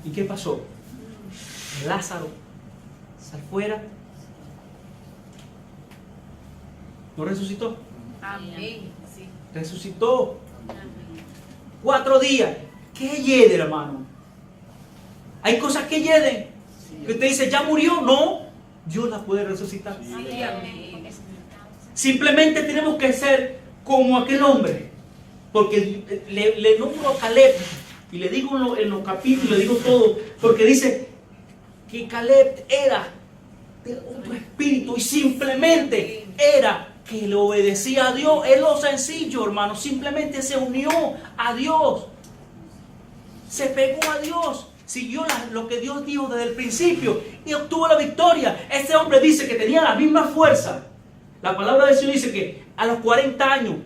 ¿Y qué pasó? Lázaro sal fuera. ¿No resucitó?
Amén. Sí.
Resucitó. 4 días. ¿Qué hiede, hermano? Hay cosas que hieden. Que usted dice, ¿ya murió? No. Dios la puede resucitar.
Sí, amén.
Simplemente tenemos que ser como aquel hombre. Porque le nombro a Caleb. Y le digo en los capítulos, le digo todo. Porque dice que Caleb era de otro espíritu. Y simplemente era que le obedecía a Dios. Es lo sencillo, hermano. Simplemente se unió a Dios. Se pegó a Dios. Siguió lo que Dios dijo desde el principio. Y obtuvo la victoria. Este hombre dice que tenía la misma fuerza. La palabra del Señor dice que a los 40 años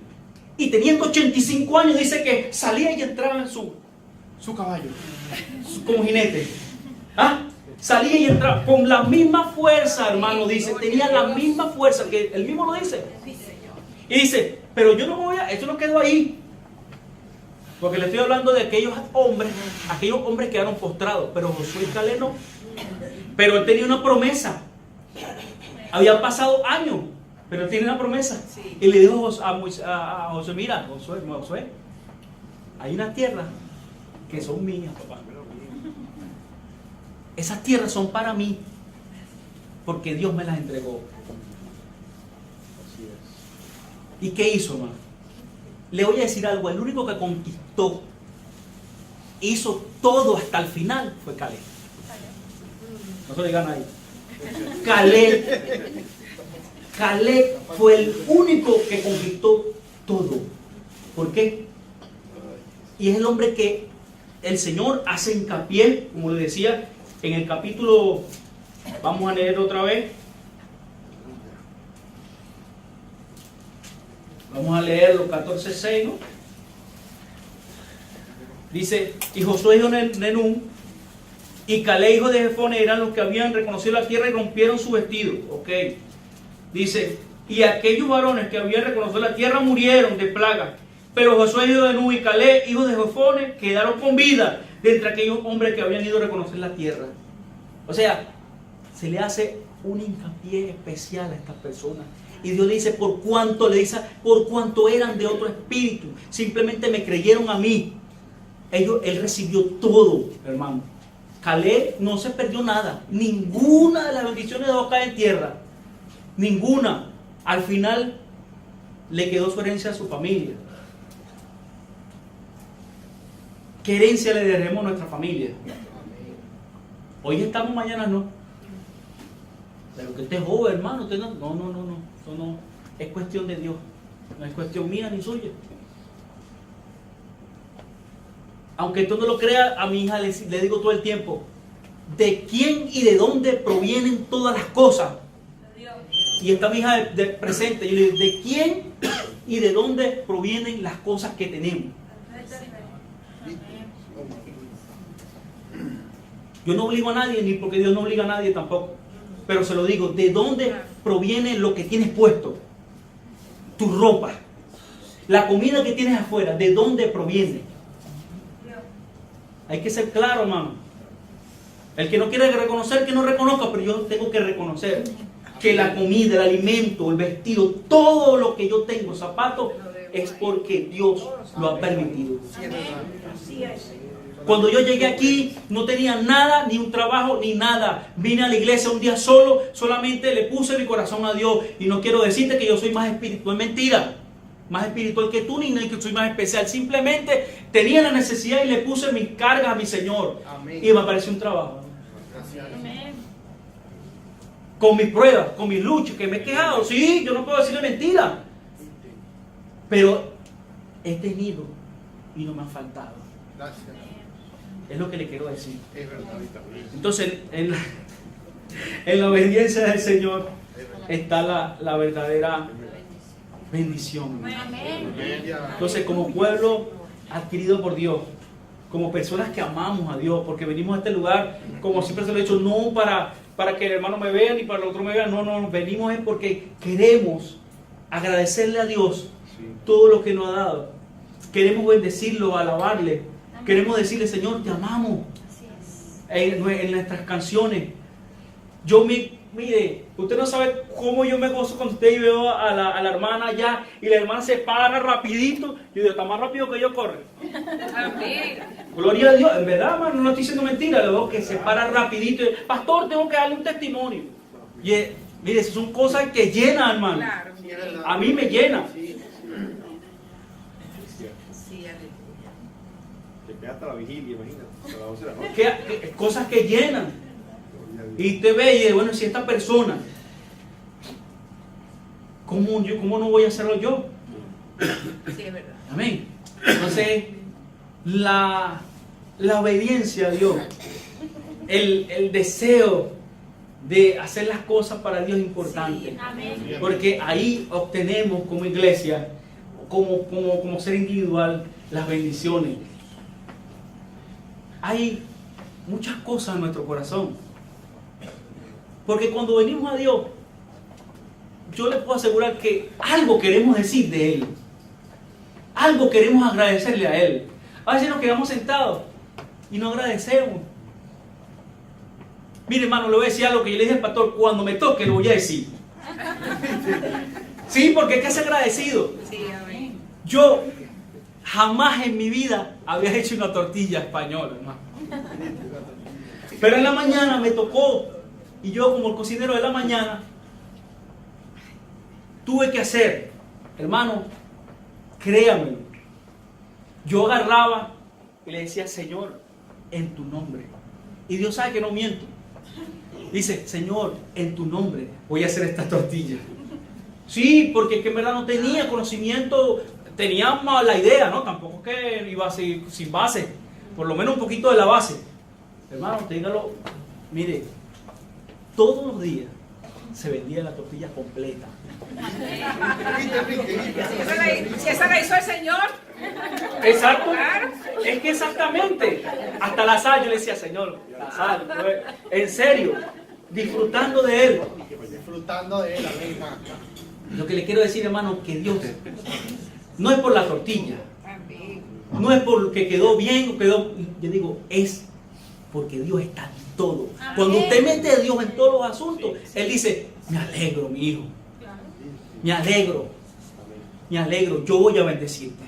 y teniendo 85 años dice que salía y entraba en su caballo. Como jinete. ¿Ah? Salía y entraba con la misma fuerza, hermano, dice. Tenía la misma fuerza, que él mismo lo dice. Y dice, pero yo no voy a, esto no quedó ahí. Porque le estoy hablando de aquellos hombres quedaron postrados, pero Josué y Caleb no. Pero él tenía una promesa. Habían pasado años. Pero él tiene una promesa.
Sí.
Y le dijo a Josué, mira, Josué, hay unas tierras que son mías, papá. Esas tierras son para mí, porque Dios me las entregó.
Así es.
¿Y qué hizo, hermano? Le voy a decir algo, el único que conquistó, hizo todo hasta el final, fue Caleb. No se lo digan ahí. Caleb fue el único que conquistó todo. ¿Por qué? Y es el hombre que el Señor hace hincapié, como le decía, en el capítulo, vamos a leer otra vez. Vamos a leer los 14:6, ¿no? Dice, y Josué hijo de Nun y Caleb hijo de Jefone eran los que habían reconocido la tierra y rompieron su vestido. Ok. Dice, y aquellos varones que habían reconocido la tierra murieron de plaga. Pero Josué hijo de Nun y Caleb hijo de Jefone quedaron con vida de entre aquellos hombres que habían ido a reconocer la tierra. O sea, se le hace un hincapié especial a estas personas. Y Dios le dice, por cuanto eran de otro espíritu, simplemente me creyeron a mí. Él recibió todo, hermano. Caleb no se perdió nada. Ninguna de las bendiciones dejó caer en tierra. Ninguna. Al final le quedó su herencia a su familia. ¿Qué herencia le daremos a nuestra familia? Hoy estamos, mañana no. Pero que usted es joven, hermano. Usted no. Eso no es cuestión de Dios. No es cuestión mía ni suya. Aunque tú no lo creas, a mi hija le digo todo el tiempo, ¿de quién y de dónde provienen todas las cosas? Y está mi hija presente. Yo le digo, ¿de quién y de dónde provienen las cosas que tenemos? Yo no obligo a nadie, ni porque Dios no obliga a nadie tampoco. Pero se lo digo, ¿de dónde proviene lo que tienes puesto? Tu ropa. La comida que tienes afuera, ¿de dónde proviene? Hay que ser claro, hermano. El que no quiere reconocer, que no reconozca, pero yo tengo que reconocer que la comida, el alimento, el vestido, todo lo que yo tengo, zapatos, es porque Dios lo ha permitido. Cuando yo llegué aquí no tenía nada, ni un trabajo, ni nada. Vine a la iglesia un día solo, solamente le puse mi corazón a Dios. Y no quiero decirte que yo soy más espiritual, mentira. Más espiritual que tú, ni que soy más especial. Simplemente tenía la necesidad y le puse mis cargas a mi Señor.
Amén.
Y me apareció un trabajo.
Gracias.
Con mis pruebas, con mis luchas, que me he quejado. Sí, yo no puedo decirle mentira. Pero he tenido y no me ha faltado.
Gracias.
Es lo que le quiero decir.
Es verdad.
Entonces, en la obediencia del Señor está la verdadera bendición. Entonces, como pueblo adquirido por Dios, como personas que amamos a Dios, porque venimos a este lugar, como siempre se lo he dicho, no para que el hermano me vea ni para el otro me vea, no, venimos es porque queremos agradecerle a Dios todo lo que nos ha dado. Queremos bendecirlo, alabarle. Queremos decirle, Señor, te amamos. En nuestras canciones. Mire, usted no sabe cómo yo me gozo con usted y veo a la hermana allá y la hermana se para rapidito. Y digo, está más rápido que yo corre. Gloria a Dios. En verdad, hermano, no estoy diciendo mentira. Le veo que se para rapidito. Pastor, tengo que darle un testimonio. Y mire, esas son cosas que llenan, hermano.
Claro.
A mí me llena.
Hasta la vigilia, imagínate, hasta las 11 de la noche.
Cosas que llenan. Y usted ve y dice, bueno, si esta persona, ¿cómo no voy a hacerlo yo?
Sí, es verdad.
Amén. Entonces, la obediencia a Dios, el deseo de hacer las cosas para Dios es importante.
Sí,
amén.
Porque ahí obtenemos como iglesia, como ser individual, las bendiciones. Hay muchas cosas en nuestro corazón. Porque cuando venimos a Dios, yo les puedo asegurar que algo queremos decir de Él. Algo queremos agradecerle a Él. A veces nos quedamos sentados y no agradecemos. Mire, hermano, le voy a decir algo que yo le dije al pastor. Cuando me toque, lo voy a decir. Sí, porque hay que ser agradecido.
Sí, amén.
Yo jamás en mi vida había hecho una tortilla española, hermano. Pero en la mañana me tocó, y yo como el cocinero de la mañana, tuve que hacer, hermano, créanme, yo agarraba y le decía, Señor, en tu nombre. Y Dios sabe que no miento. Dice, Señor, en tu nombre voy a hacer esta tortilla. Sí, porque es que en verdad no tenía conocimiento, tenía la idea, ¿no? Tampoco que iba a seguir sin base, por lo menos un poquito de la base. Hermano, téngalo, mire, todos los días se vendía la tortilla completa.
Si esa la hizo el Señor.
Exacto.
Claro.
Es que exactamente. Hasta la sal, yo le decía, Señor, la sal. En serio, disfrutando de Él.
Disfrutando de él, amén.
Lo que le quiero decir, hermano, que Dios no es por la tortilla,
Amén.
no es porque quedó bien o quedó. Yo digo, es porque Dios está en todo. Cuando usted mete a Dios en todos los asuntos, Él dice, me alegro, mi hijo. Me alegro. Me alegro. Yo voy a bendecirte.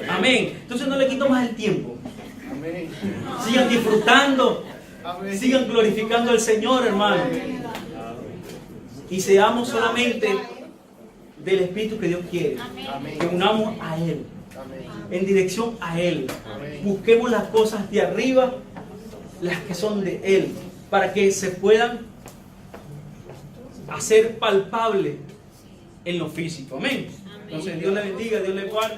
Amén. Entonces no le quito más el tiempo.
Amén.
Sigan disfrutando.
Amén.
Sigan glorificando al Señor, hermano. Y seamos solamente del Espíritu que Dios quiere.
Amén.
Que unamos a Él.
Amén.
En dirección a Él.
Amén.
Busquemos las cosas de arriba, las que son de Él, para que se puedan hacer palpables en lo físico. Amén. Entonces Dios le bendiga, Dios le guarde.